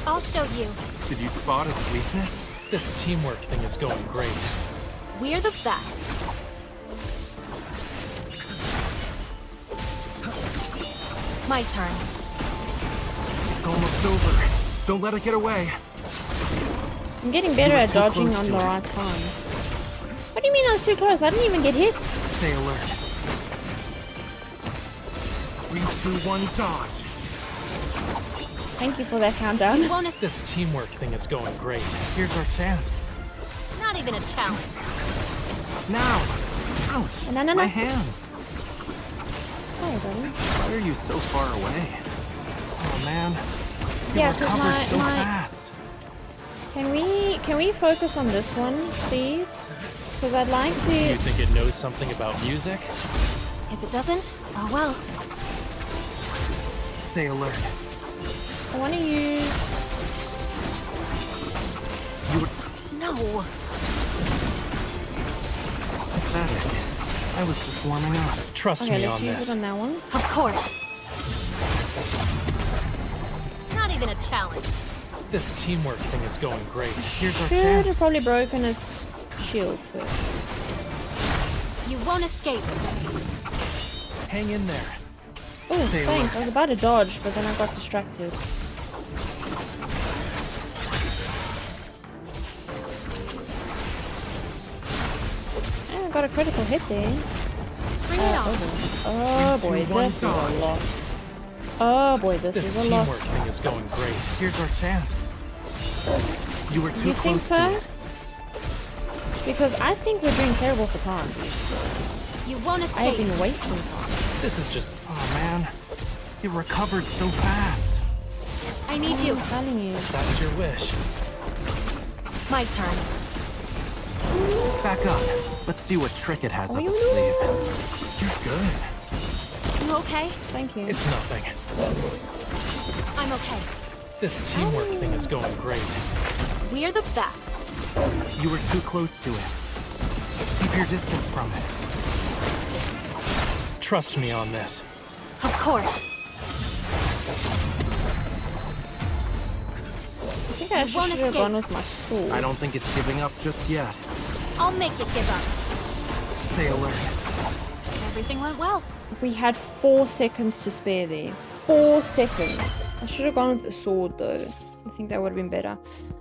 I'll show you. Did you spot its weakness? This teamwork thing is going great. We're the best. My turn. It's almost over. Don't let it get away. I'm getting better You were at too dodging close on to the it. right time. What do you mean I was too close? I didn't even get hit. Stay alert. 3, 2, 1, dodge. Thank you for that countdown. Bonus. This teamwork thing is going great. Here's our chance. Not even a challenge. Now! Ouch! No. My hands! Sorry, buddy. Why are you so far away? Oh man. You Yeah, 'cause recovered so my- fast. Can we focus on this one, please? Because I'd like Do you to. think it knows something about music? If it doesn't, oh well. Stay alert. I want to use. You were No. pathetic. I was just warming up. Trust Okay, me let's on use this. it on that one. Of course. Not even a challenge. This teamwork thing is going great. Here's our Should have chance. probably broken his shields first. You won't escape. Hang in there. Oh, Stay thanks. alert. I was about to dodge, but then I got distracted. And I got a critical hit there. Bring it on. Oh boy, 3, 2, 1, this is a dodge. lot. Oh boy, this This is a lot. teamwork thing is going great. Here's our chance. You were too You think close to so? it. Because I think we're doing terrible for time. You won't I have escape. been wasting time. This is just... Oh man. You recovered so fast. I need you. I'm telling you. That's your wish. My turn. Back up. Let's see what trick it has Oh, up you its know. sleeve. You're good. You okay? Thank you. It's nothing. I'm okay. This teamwork thing is going great. We're the best. You were too close to it. Keep your distance from it. Trust me on this. Of course. I think I won't should have escape. gone with my sword. I don't think it's giving up just yet. I'll make it give up. Stay alert. Everything went well. We had 4 seconds to spare there. 4 seconds. I should have gone with the sword though. I think that would have been better.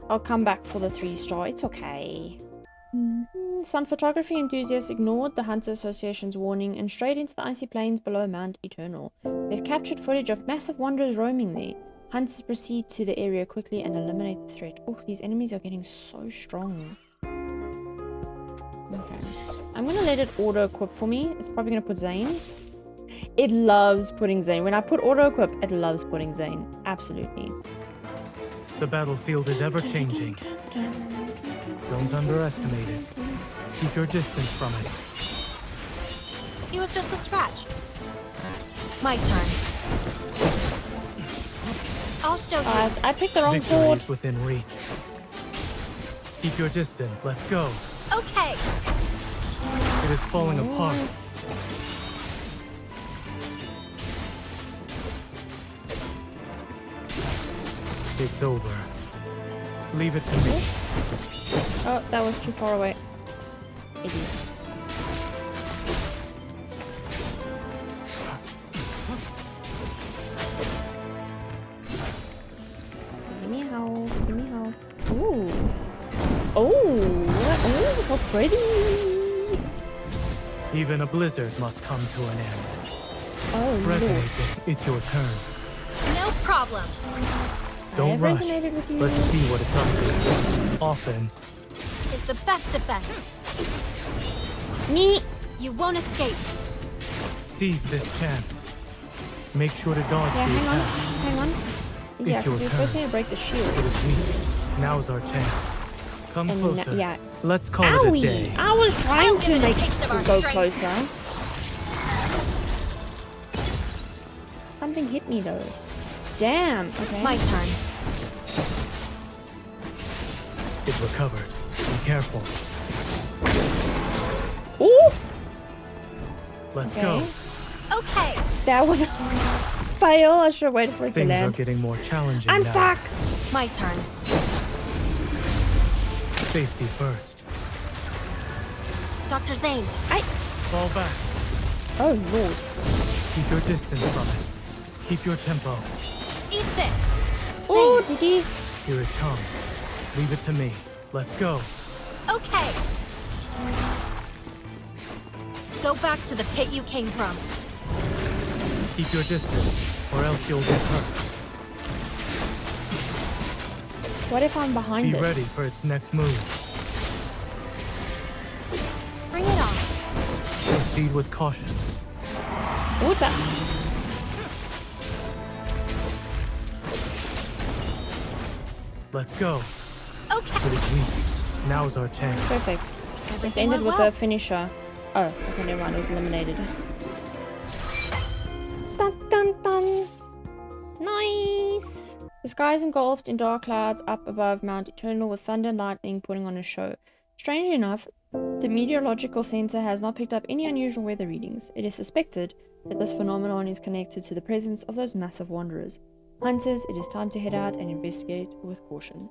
I'll come back for the 3-star. It's okay. Some photography enthusiasts ignored the Hunter Association's warning and strayed into the icy plains below Mount Eternal. They've captured footage of massive wanderers roaming there. Hunters proceed to the area quickly and eliminate the threat. Oh, these enemies are getting so strong. Okay. I'm gonna let it auto-equip for me. It's probably gonna put Zane. It loves putting Zane. When I put auto-equip, it loves putting Zane. Absolutely. The battlefield is ever changing. Don't underestimate it. Keep your distance from it. It was just a scratch. My turn. I'll show you. I picked the wrong Victory sword. is within reach. Keep your distance. Let's go. Okay. It is falling apart. It's over. Leave it to me. Oh, that was too far away. Idiot. pretty. Even a blizzard must come to an end. Oh, Lord. Resonate, it's your turn. No problem. Don't rush. Resonated with you. Let's see what it's up to. Offense. Is the best defense. Me. You won't escape. Seize this chance. Make sure to dodge Yeah, the hang on. attack. Hang on. It's Yeah, your because we turn. first need to break the shield. It is weak. Now's our chance. Come And closer. yeah. Let's call Owie! it a day. I was trying I'll give to it a make taste of our it go strength. closer. Something hit me though. Damn. Okay. My turn. It recovered. Be careful. Ooh! Let's Okay. go. Okay. That was a fail. I should have waited for it to Things are land. getting more challenging I'm now. stuck. My turn. Safety first. Dr. Zane. Fall back. Oh Lord. Keep your distance from it. Keep your tempo. Eat this. Oh, did he? Here it comes. Leave it to me. Let's go. Okay. Go back to the pit you came from. Keep your distance, or else you'll get hurt. What if I'm behind Be it? ready for its next move. Bring it on. Proceed with caution. What the? Let's go. Okay. It is weak. Now's our chance. Perfect. It Everything ended went with well. a finisher. Oh, okay, never mind. It was eliminated. Dun dun dun. Nice. The sky is engulfed in dark clouds up above Mount Eternal with thunder and lightning putting on a show. Strangely enough, the meteorological center has not picked up any unusual weather readings. It is suspected that this phenomenon is connected to the presence of those massive wanderers. Hunters, it is time to head out and investigate with caution.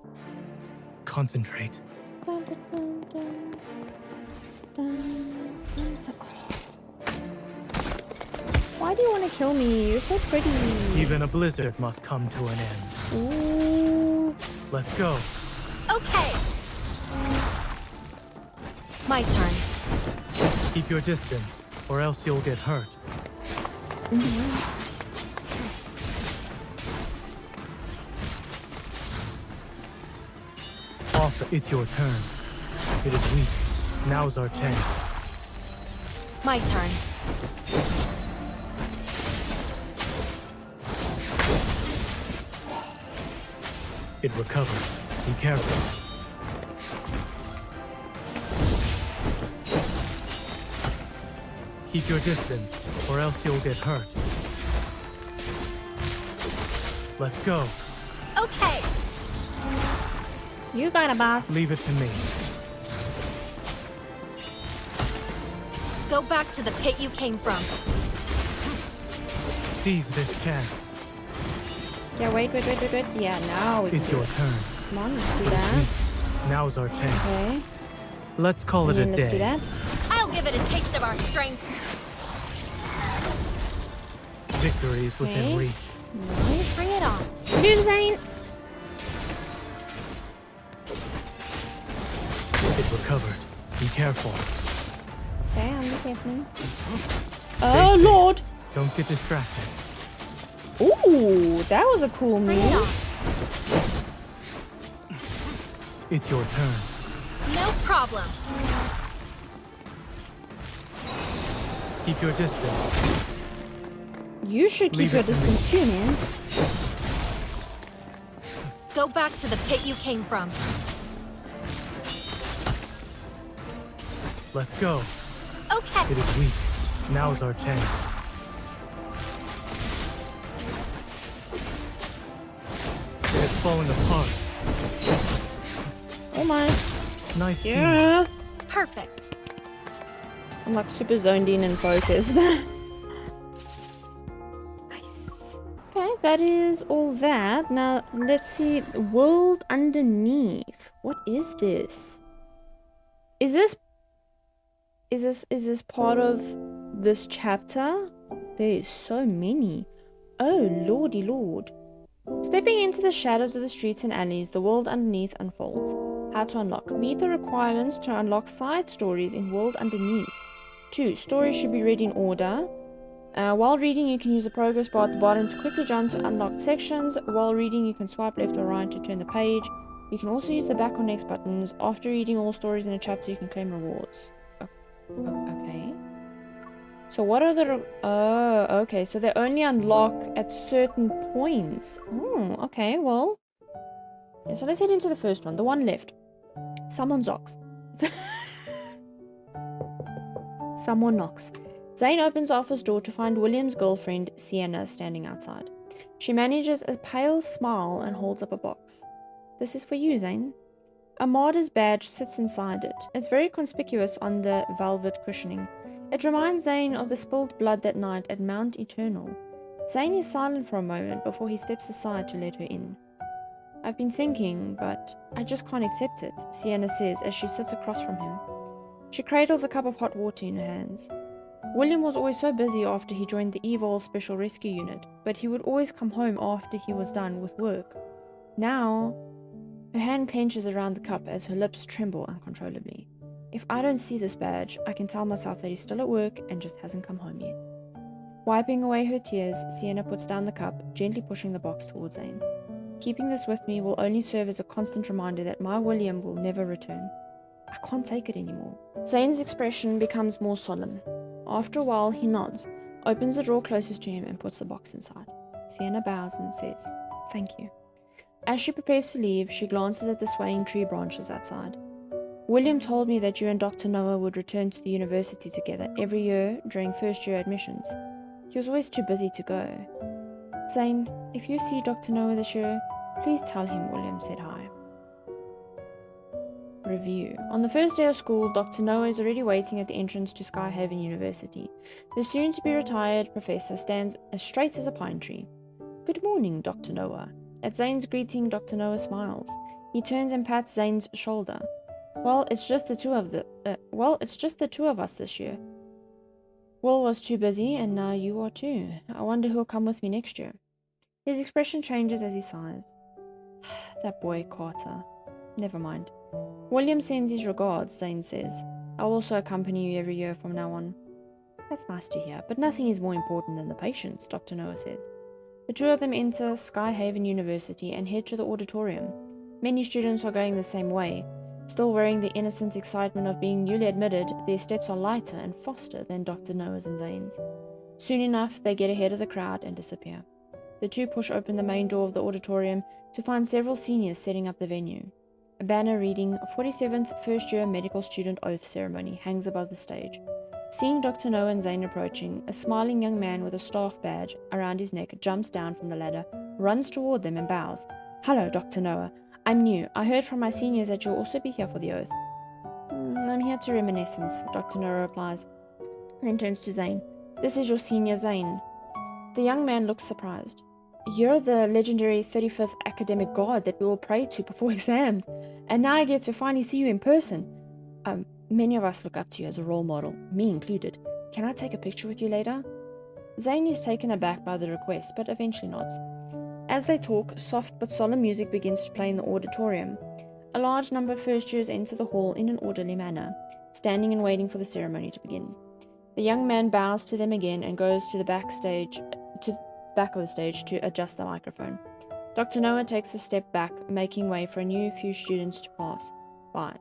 Concentrate. Dun, dun, dun, dun. Dun, dun, dun. Why do you want to kill me? You're so pretty. Even a blizzard must come to an end. Ooh. Let's go. Okay. My turn. Keep your distance, or else you'll get hurt. Off, it's your turn. It is weak. Now's our chance. My turn. It recovered. Be careful. Keep your distance, or else you'll get hurt. Let's go. Okay. You got a boss. Leave it to me. Go back to the pit you came from. Seize this chance. Yeah, wait. Yeah, now we can It's do your it. turn. Come on, let's do that. Now's our chance. Okay. Let's call it And a then let's do day. that. I'll give it a taste of our strength. Victory is within Okay. reach. Nice. Bring it on. Do Zane. It recovered. Be careful. Okay, I'm careful. Stay Oh safe. Lord. Don't get distracted. Ooh, that was a cool Bring it on. move. It's your turn. No problem. Keep your distance. You should keep Leave your it to me. distance too, man. Go back to the pit you came from. Let's go. Okay. It is weak. Now's our chance. It's falling apart. Almost. Nice team. Yeah. Perfect. I'm like super zoned in and focused. Nice. Okay, that is all that. Now let's see the world underneath. What is this? Is this part of this chapter? There is so many. Oh lordy lord. Stepping into the shadows of the streets and alleys, the world underneath unfolds. How to unlock. Meet the requirements to unlock side stories in World Underneath. 2. Stories should be read in order. While reading, you can use the progress bar at the bottom to quickly jump to unlocked sections. While reading, you can swipe left or right to turn the page. You can also use the back or next buttons. After reading all stories in a chapter, you can claim rewards. Okay. So what are the... okay. So they only unlock at certain points. Oh, okay, well... Yeah, so let's head into the first one. The one left. Someone knocks. Someone knocks. Zane opens the office door to find William's girlfriend, Sienna, standing outside. She manages a pale smile and holds up a box. This is for you, Zane. A martyr's badge sits inside it. It's very conspicuous on the velvet cushioning. It reminds Zane of the spilled blood that night at Mount Eternal. Zane is silent for a moment before he steps aside to let her in. I've been thinking, but I just can't accept it, Sienna says as she sits across from him. She cradles a cup of hot water in her hands. William was always so busy after he joined the EVOL Special Rescue Unit, but he would always come home after he was done with work. Now, her hand clenches around the cup as her lips tremble uncontrollably. If I don't see this badge, I can tell myself that he's still at work and just hasn't come home yet. Wiping away her tears, Sienna puts down the cup, gently pushing the box towards Zane. Keeping this with me will only serve as a constant reminder that my William will never return. I can't take it anymore. Zane's expression becomes more solemn. After a while, he nods, opens the drawer closest to him and puts the box inside. Sienna bows and says, "Thank you." As she prepares to leave, she glances at the swaying tree branches outside. William told me that you and Dr. Noah would return to the university together every year during first-year admissions. He was always too busy to go. Zane, if you see Dr. Noah this year, please tell him William said hi. Review. On the first day of school, Dr. Noah is already waiting at the entrance to Skyhaven University. The soon-to-be retired professor stands as straight as a pine tree. "Good morning, Dr. Noah." At Zane's greeting, Dr. Noah smiles. He turns and pats Zane's shoulder. It's just the two of us this year. Will was too busy, and now you are too. I wonder who'll come with me next year." His expression changes as he sighs. That boy, Carter. Never mind. "William sends his regards," Zane says. "I'll also accompany you every year from now on." "That's nice to hear, but nothing is more important than the patients," Dr. Noah says. The two of them enter Skyhaven University and head to the auditorium. Many students are going the same way. Still wearing the innocent excitement of being newly admitted, their steps are lighter and faster than Dr. Noah's and Zane's. Soon enough, they get ahead of the crowd and disappear. The two push open the main door of the auditorium to find several seniors setting up the venue. A banner reading 47th First Year Medical Student Oath Ceremony hangs above the stage. Seeing Dr. Noah and Zane approaching, a smiling young man with a staff badge around his neck jumps down from the ladder, runs toward them and bows. "Hello, Dr. Noah. I'm new. I heard from my seniors that you'll also be here for the oath." "I'm here to reminiscence," Dr. Noah replies, then turns to Zane. "This is your senior, Zane." The young man looks surprised. "You're the legendary 35th academic guard that we all pray to before exams, and now I get to finally see you in person. Many of us look up to you as a role model, me included. Can I take a picture with you later?" Zane is taken aback by the request, but eventually nods. As they talk, soft but solemn music begins to play in the auditorium. A large number of first years enter the hall in an orderly manner, standing and waiting for the ceremony to begin. The young man bows to them again and goes to the back of the stage to adjust the microphone. Dr. Noah takes a step back, making way for a new few students to pass by.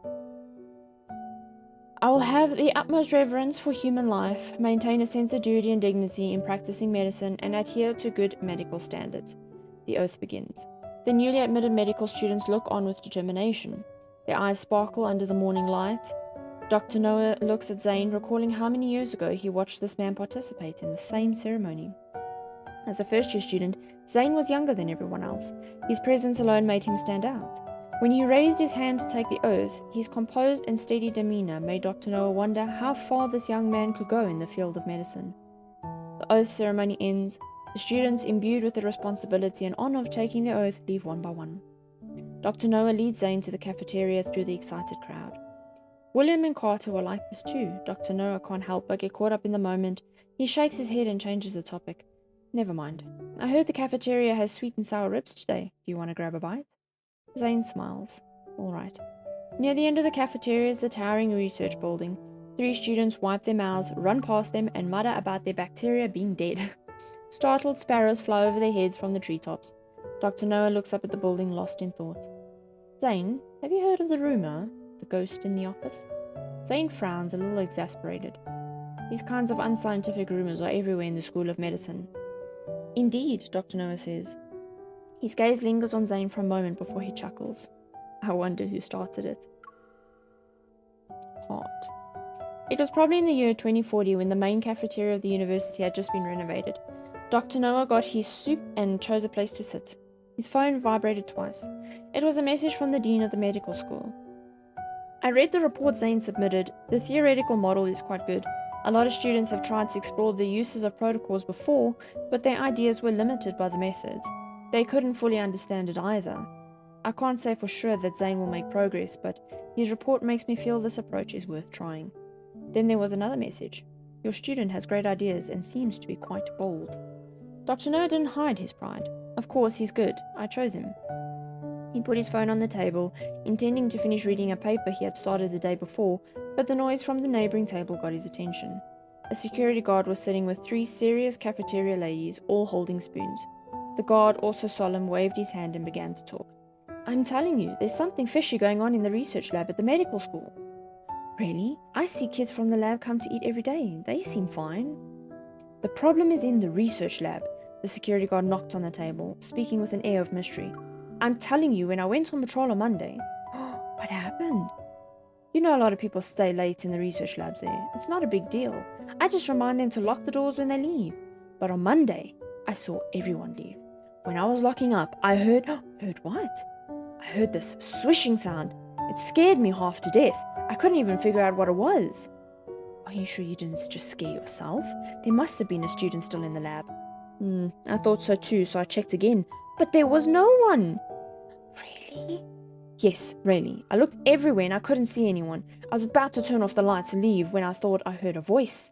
"I will have the utmost reverence for human life, maintain a sense of duty and dignity in practicing medicine, and adhere to good medical standards." The oath begins. The newly admitted medical students look on with determination. Their eyes sparkle under the morning light. Dr. Noah looks at Zane, recalling how many years ago he watched this man participate in the same ceremony. As a first-year student, Zane was younger than everyone else. His presence alone made him stand out. When he raised his hand to take the oath, his composed and steady demeanor made Dr. Noah wonder how far this young man could go in the field of medicine. The oath ceremony ends. The students, imbued with the responsibility and honor of taking the oath, leave one by one. Dr. Noah leads Zane to the cafeteria through the excited crowd. William and Carter were like this too. Dr. Noah can't help but get caught up in the moment. He shakes his head and changes the topic. "Never mind. I heard the cafeteria has sweet and sour ribs today. Do you want to grab a bite?" Zane smiles. "All right." Near the end of the cafeteria is the towering research building. 3 students wipe their mouths, run past them, and mutter about their bacteria being dead. Startled sparrows fly over their heads from the treetops. Dr. Noah looks up at the building, lost in thought. Zane, have you heard of the rumor? The ghost in the office? Zane frowns, a little exasperated. These kinds of unscientific rumors are everywhere in the School of Medicine. Indeed, Dr. Noah says. His gaze lingers on Zane for a moment before he chuckles. I wonder who started it. Heart. It was probably in the year 2040 when the main cafeteria of the university had just been renovated. Dr. Noah got his soup and chose a place to sit. His phone vibrated twice. It was a message from the dean of the medical school. I read the report Zane submitted. The theoretical model is quite good. A lot of students have tried to explore the uses of protocols before, but their ideas were limited by the methods. They couldn't fully understand it either. I can't say for sure that Zane will make progress, but his report makes me feel this approach is worth trying. Then there was another message. Your student has great ideas and seems to be quite bold. Dr. Noah didn't hide his pride. Of course, he's good. I chose him. He put his phone on the table, intending to finish reading a paper he had started the day before, but the noise from the neighboring table got his attention. A security guard was sitting with 3 serious cafeteria ladies, all holding spoons. The guard, also solemn, waved his hand and began to talk. I'm telling you, there's something fishy going on in the research lab at the medical school. Really? I see kids from the lab come to eat every day. They seem fine. The problem is in the research lab. The security guard knocked on the table, speaking with an air of mystery. I'm telling you, when I went on patrol on Monday... What happened? You know a lot of people stay late in the research labs there. It's not a big deal. I just remind them to lock the doors when they leave. But on Monday, I saw everyone leave. When I was locking up, I heard... Heard what? I heard this swishing sound. It scared me half to death. I couldn't even figure out what it was. Are you sure you didn't just scare yourself? There must have been a student still in the lab. I thought so too, so I checked again. But there was no one. Really? Yes, really. I looked everywhere and I couldn't see anyone. I was about to turn off the lights and leave when I thought I heard a voice.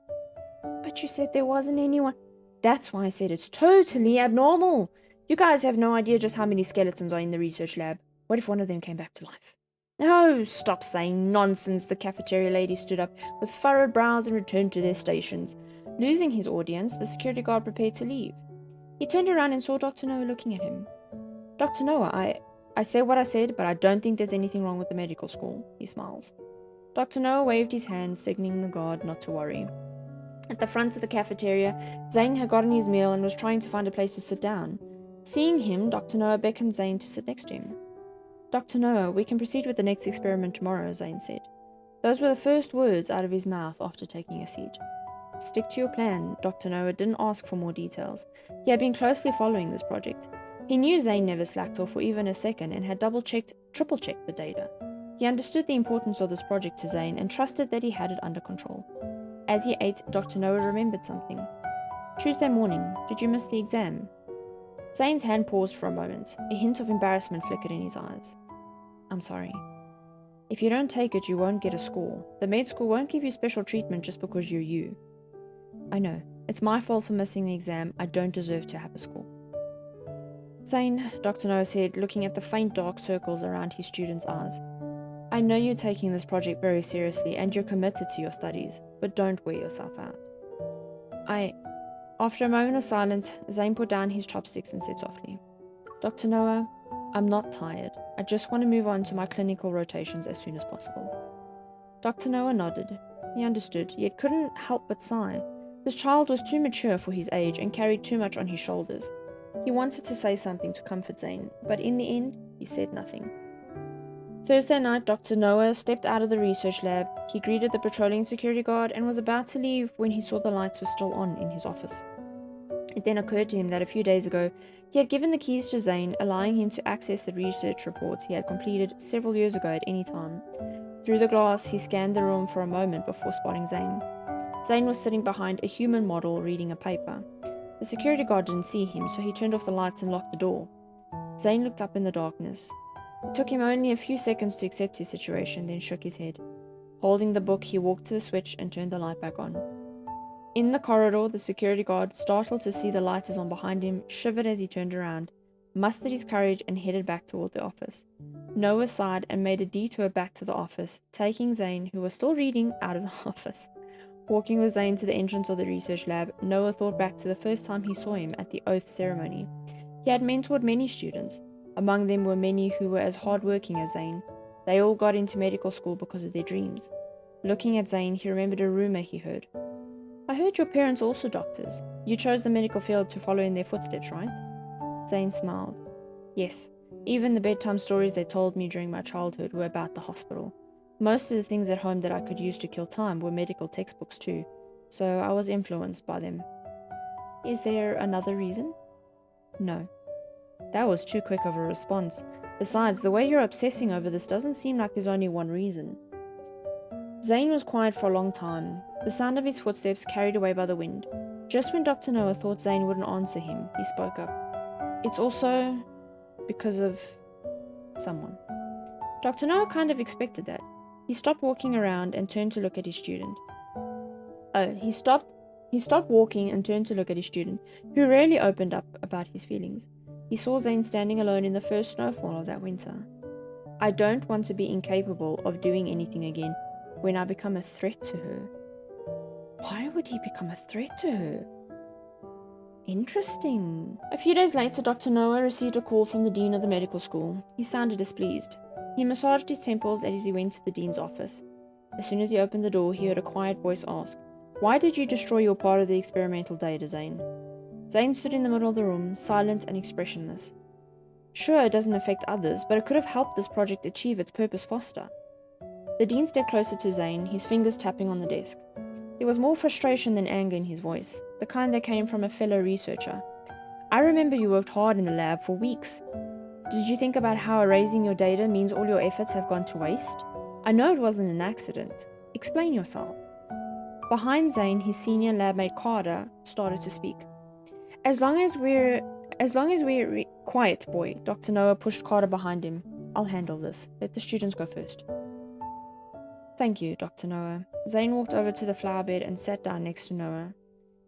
But you said there wasn't anyone. That's why I said it's totally abnormal. You guys have no idea just how many skeletons are in the research lab. What if one of them came back to life? Oh, stop saying nonsense. The cafeteria lady stood up with furrowed brows and returned to their stations. Losing his audience, the security guard prepared to leave. He turned around and saw Dr. Noah looking at him. Dr. Noah, I said what I said, but I don't think there's anything wrong with the medical school. He smiles. Dr. Noah waved his hand, signaling the guard not to worry. At the front of the cafeteria, Zane had gotten his meal and was trying to find a place to sit down. Seeing him, Dr. Noah beckoned Zane to sit next to him. Dr. Noah, we can proceed with the next experiment tomorrow, Zane said. Those were the first words out of his mouth after taking a seat. Stick to your plan. Dr. Noah didn't ask for more details. He had been closely following this project. He knew Zane never slacked off for even a second and had double-checked, triple-checked the data. He understood the importance of this project to Zane and trusted that he had it under control. As he ate, Dr. Noah remembered something. Tuesday morning, did you miss the exam? Zane's hand paused for a moment. A hint of embarrassment flickered in his eyes. I'm sorry. If you don't take it, you won't get a score. The med school won't give you special treatment just because you're you. I know. It's my fault for missing the exam. I don't deserve to have a score. Zane, Dr. Noah said, looking at the faint dark circles around his student's eyes. I know you're taking this project very seriously and you're committed to your studies, but don't wear yourself out. After a moment of silence, Zane put down his chopsticks and said softly, Dr. Noah, I'm not tired. I just want to move on to my clinical rotations as soon as possible. Dr. Noah nodded. He understood, yet couldn't help but sigh. This child was too mature for his age and carried too much on his shoulders. He wanted to say something to comfort Zane, but in the end, he said nothing. Thursday night, Dr. Noah stepped out of the research lab. He greeted the patrolling security guard and was about to leave when he saw the lights were still on in his office. It then occurred to him that a few days ago, he had given the keys to Zane, allowing him to access the research reports he had completed several years ago at any time. Through the glass, he scanned the room for a moment before spotting Zane. Zane was sitting behind a human model reading a paper. The security guard didn't see him, so he turned off the lights and locked the door. Zane looked up in the darkness. It took him only a few seconds to accept his situation, then shook his head. Holding the book, he walked to the switch and turned the light back on. In the corridor, the security guard, startled to see the lighters on behind him, shivered as he turned around. mustered his courage and headed back toward the office. Noah sighed and made a detour back to the office, taking Zane, who was still reading, out of the office. Walking with Zane to the entrance of the research lab, Noah thought back to the first time he saw him at the oath ceremony. He had mentored many students. Among them were many who were as hardworking as Zane. They all got into medical school because of their dreams. Looking at Zane, he remembered a rumor he heard. I heard your parents are also doctors. You chose the medical field to follow in their footsteps, right? Zane smiled. Yes, even the bedtime stories they told me during my childhood were about the hospital. Most of the things at home that I could use to kill time were medical textbooks too, so I was influenced by them. Is there another reason? No. That was too quick of a response. Besides, the way you're obsessing over this doesn't seem like there's only one reason. Zane was quiet for a long time, the sound of his footsteps carried away by the wind. Just when Dr. Noah thought Zane wouldn't answer him, he spoke up. It's also because of someone. Dr. Noah kind of expected that. He stopped walking around and turned to look at his student. He stopped walking and turned to look at his student, who rarely opened up about his feelings. He saw Zane standing alone in the first snowfall of that winter. I don't want to be incapable of doing anything again when I become a threat to her. Why would he become a threat to her? Interesting. A few days later, Dr. Noah received a call from the dean of the medical school. He sounded displeased. He massaged his temples as he went to the dean's office. As soon as he opened the door, he heard a quiet voice ask, "Why did you destroy your part of the experimental data, Zane?" Zane stood in the middle of the room, silent and expressionless. Sure, it doesn't affect others, but it could have helped this project achieve its purpose faster. The dean stepped closer to Zane, his fingers tapping on the desk. There was more frustration than anger in his voice, the kind that came from a fellow researcher. I remember you worked hard in the lab for weeks. Did you think about how erasing your data means all your efforts have gone to waste? I know it wasn't an accident. Explain yourself. Behind Zane, his senior lab mate Carter started to speak. As long as we're quiet, boy, Dr. Noah pushed Carter behind him. I'll handle this. Let the students go first. Thank you, Dr. Noah. Zane walked over to the flower bed and sat down next to Noah.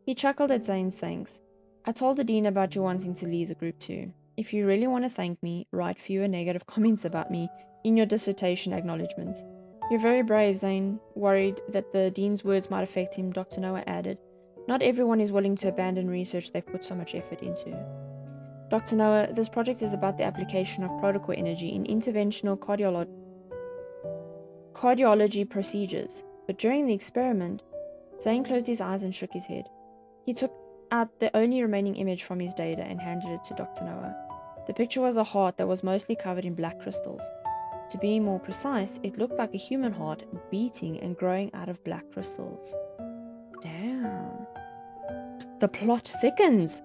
He chuckled at Zane's thanks. I told the dean about you wanting to leave the group too. If you really want to thank me, write fewer negative comments about me in your dissertation acknowledgements. You're very brave, Zane. Worried that the dean's words might affect him, Dr. Noah added. Not everyone is willing to abandon research they've put so much effort into. Dr. Noah, this project is about the application of protocol energy in interventional cardiology procedures. But during the experiment, Zane closed his eyes and shook his head. He took out the only remaining image from his data and handed it to Dr. Noah. The picture was a heart that was mostly covered in black crystals. To be more precise, it looked like a human heart beating and growing out of black crystals. Damn. The plot thickens!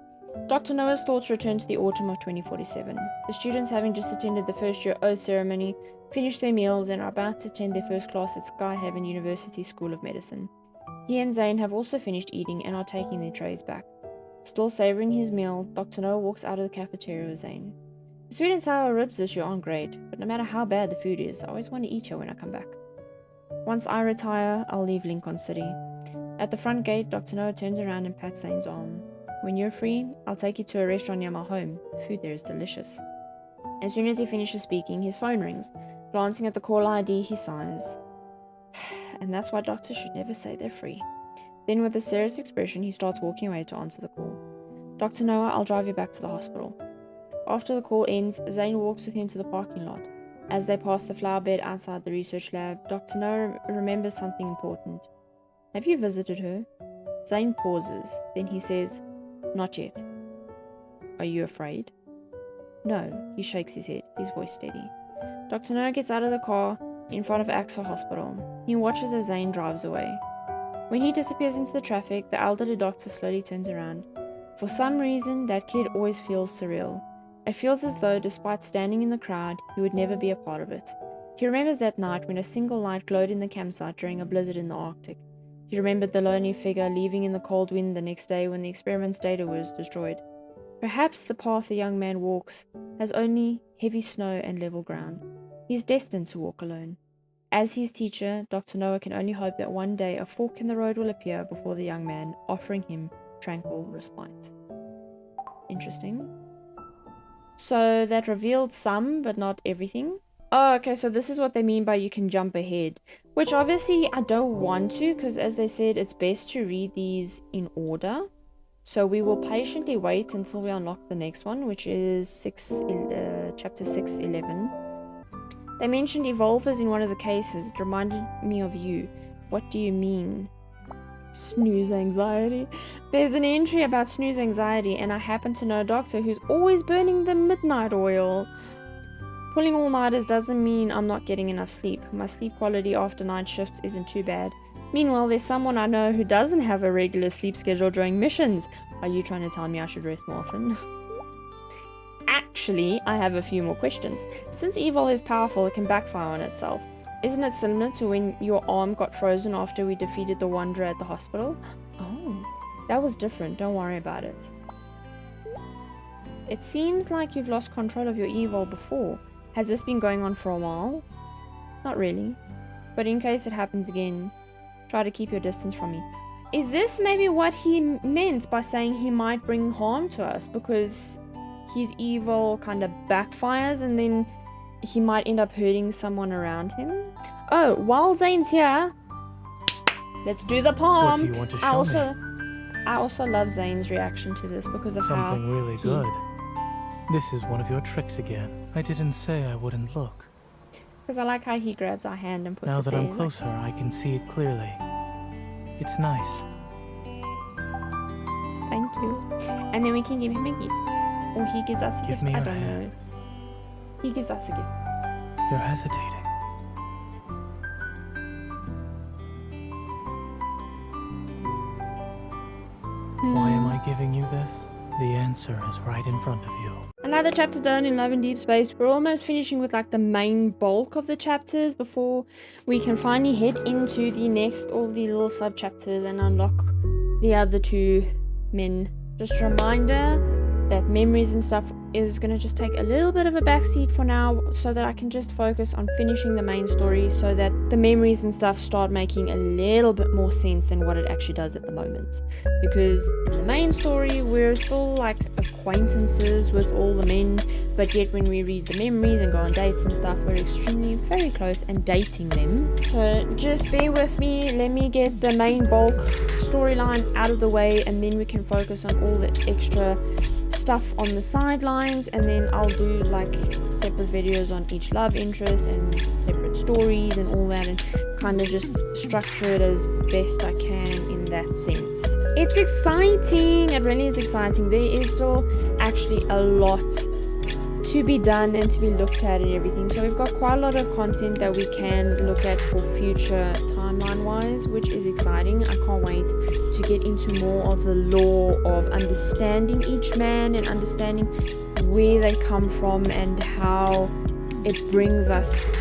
Dr. Noah's thoughts returned to the autumn of 2047. The students, having just attended the first year oath ceremony, finished their meals and are about to attend their first class at Skyhaven University School of Medicine. He and Zane have also finished eating and are taking their trays back. Still savoring his meal, Dr. Noah walks out of the cafeteria with Zane. The sweet and sour ribs this year aren't great, but no matter how bad the food is, I always want to eat here when I come back. Once I retire, I'll leave Lincoln City. At the front gate, Dr. Noah turns around and pats Zane's arm. When you're free, I'll take you to a restaurant near my home. The food there is delicious. As soon as he finishes speaking, his phone rings. Glancing at the call ID, he sighs. And that's why doctors should never say they're free. Then with a serious expression, he starts walking away to answer the call. Dr. Noah, I'll drive you back to the hospital. After the call ends, Zane walks with him to the parking lot. As they pass the flower bed outside the research lab, Dr. Noah remembers something important. Have you visited her? Zane pauses, then he says, Not yet. Are you afraid? No, he shakes his head, his voice steady. Dr. Noah gets out of the car in front of Axel Hospital. He watches as Zane drives away. When he disappears into the traffic, the elderly doctor slowly turns around. For some reason, that kid always feels surreal. It feels as though, despite standing in the crowd, he would never be a part of it. He remembers that night when a single light glowed in the campsite during a blizzard in the Arctic. He remembered the lonely figure leaving in the cold wind the next day when the experiment's data was destroyed. Perhaps the path the young man walks has only heavy snow and level ground. He's destined to walk alone. As his teacher, Dr. Noah can only hope that one day a fork in the road will appear before the young man, offering him tranquil respite. Interesting. So that revealed some, but not everything. Oh, okay, so this is what they mean by you can jump ahead. Which obviously I don't want to, because as they said, it's best to read these in order. So we will patiently wait until we unlock the next one, which is chapter 611. They mentioned evolvers in one of the cases. It reminded me of you. What do you mean? Snooze anxiety. There's an entry about snooze anxiety, and I happen to know a doctor who's always burning the midnight oil. Pulling all-nighters doesn't mean I'm not getting enough sleep. My sleep quality after night shifts isn't too bad. Meanwhile, there's someone I know who doesn't have a regular sleep schedule during missions. Are you trying to tell me I should rest more often? Actually, I have a few more questions. Since evil is powerful, it can backfire on itself. Isn't it similar to when your arm got frozen after we defeated the Wanderer at the hospital? Oh, that was different. Don't worry about it. It seems like you've lost control of your evil before. Has this been going on for a while? Not really. But in case it happens again, try to keep your distance from me. Is this maybe what he meant by saying he might bring harm to us? Because his evil kind of backfires and then he might end up hurting someone around him? Oh, while Zane's here, let's do the palm. What do you want to show me? I also love Zane's reaction to this because of Something how really good. This is one of your tricks again. I didn't say I wouldn't look. Because I like how he grabs our hand and puts Now it that there. I'm closer, I can see it clearly. It's nice. Thank you. And then we can give him a gift. Or he gives us a gift. me I your don't hand. know. He gives us a gift. You're hesitating. Why am I giving you this? The answer is right in front of you. Another chapter done in Love and Deep Space. We're almost finishing with like the main bulk of the chapters before we can finally head into the next, all the little sub chapters and unlock the other two men. Just a reminder that memories and stuff is going to just take a little bit of a backseat for now so that I can just focus on finishing the main story so that the memories and stuff start making a little bit more sense than what it actually does at the moment. Because in the main story, we're still like acquaintances with all the men, but yet when we read the memories and go on dates and stuff, we're extremely very close and dating them. So just bear with me, let me get the main bulk storyline out of the way and then we can focus on all the extra stuff on the sidelines, and then I'll do like separate videos on each love interest and separate stories and all that, and kind of just structure it as best I can in that sense. It's exciting, it really is exciting. There is still actually a lot to be done and to be looked at and everything, so we've got quite a lot of content that we can look at for future timeline wise, which is exciting. I can't wait to get into more of the lore of understanding each man and understanding where they come from and how it brings us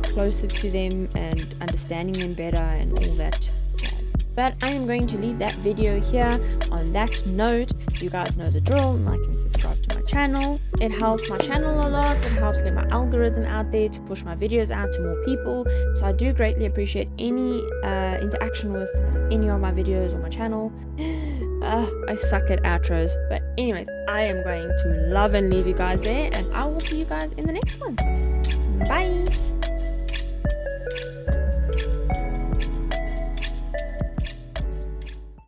closer to them and understanding them better and all that jazz. But I am going to leave that video here. On that note, you guys know the drill. Like and subscribe to my channel. It helps my channel a lot. It helps get my algorithm out there to push my videos out to more people. So I do greatly appreciate any interaction with any of my videos on my channel. I suck at outros. But anyways, I am going to love and leave you guys there. And I will see you guys in the next one. Bye!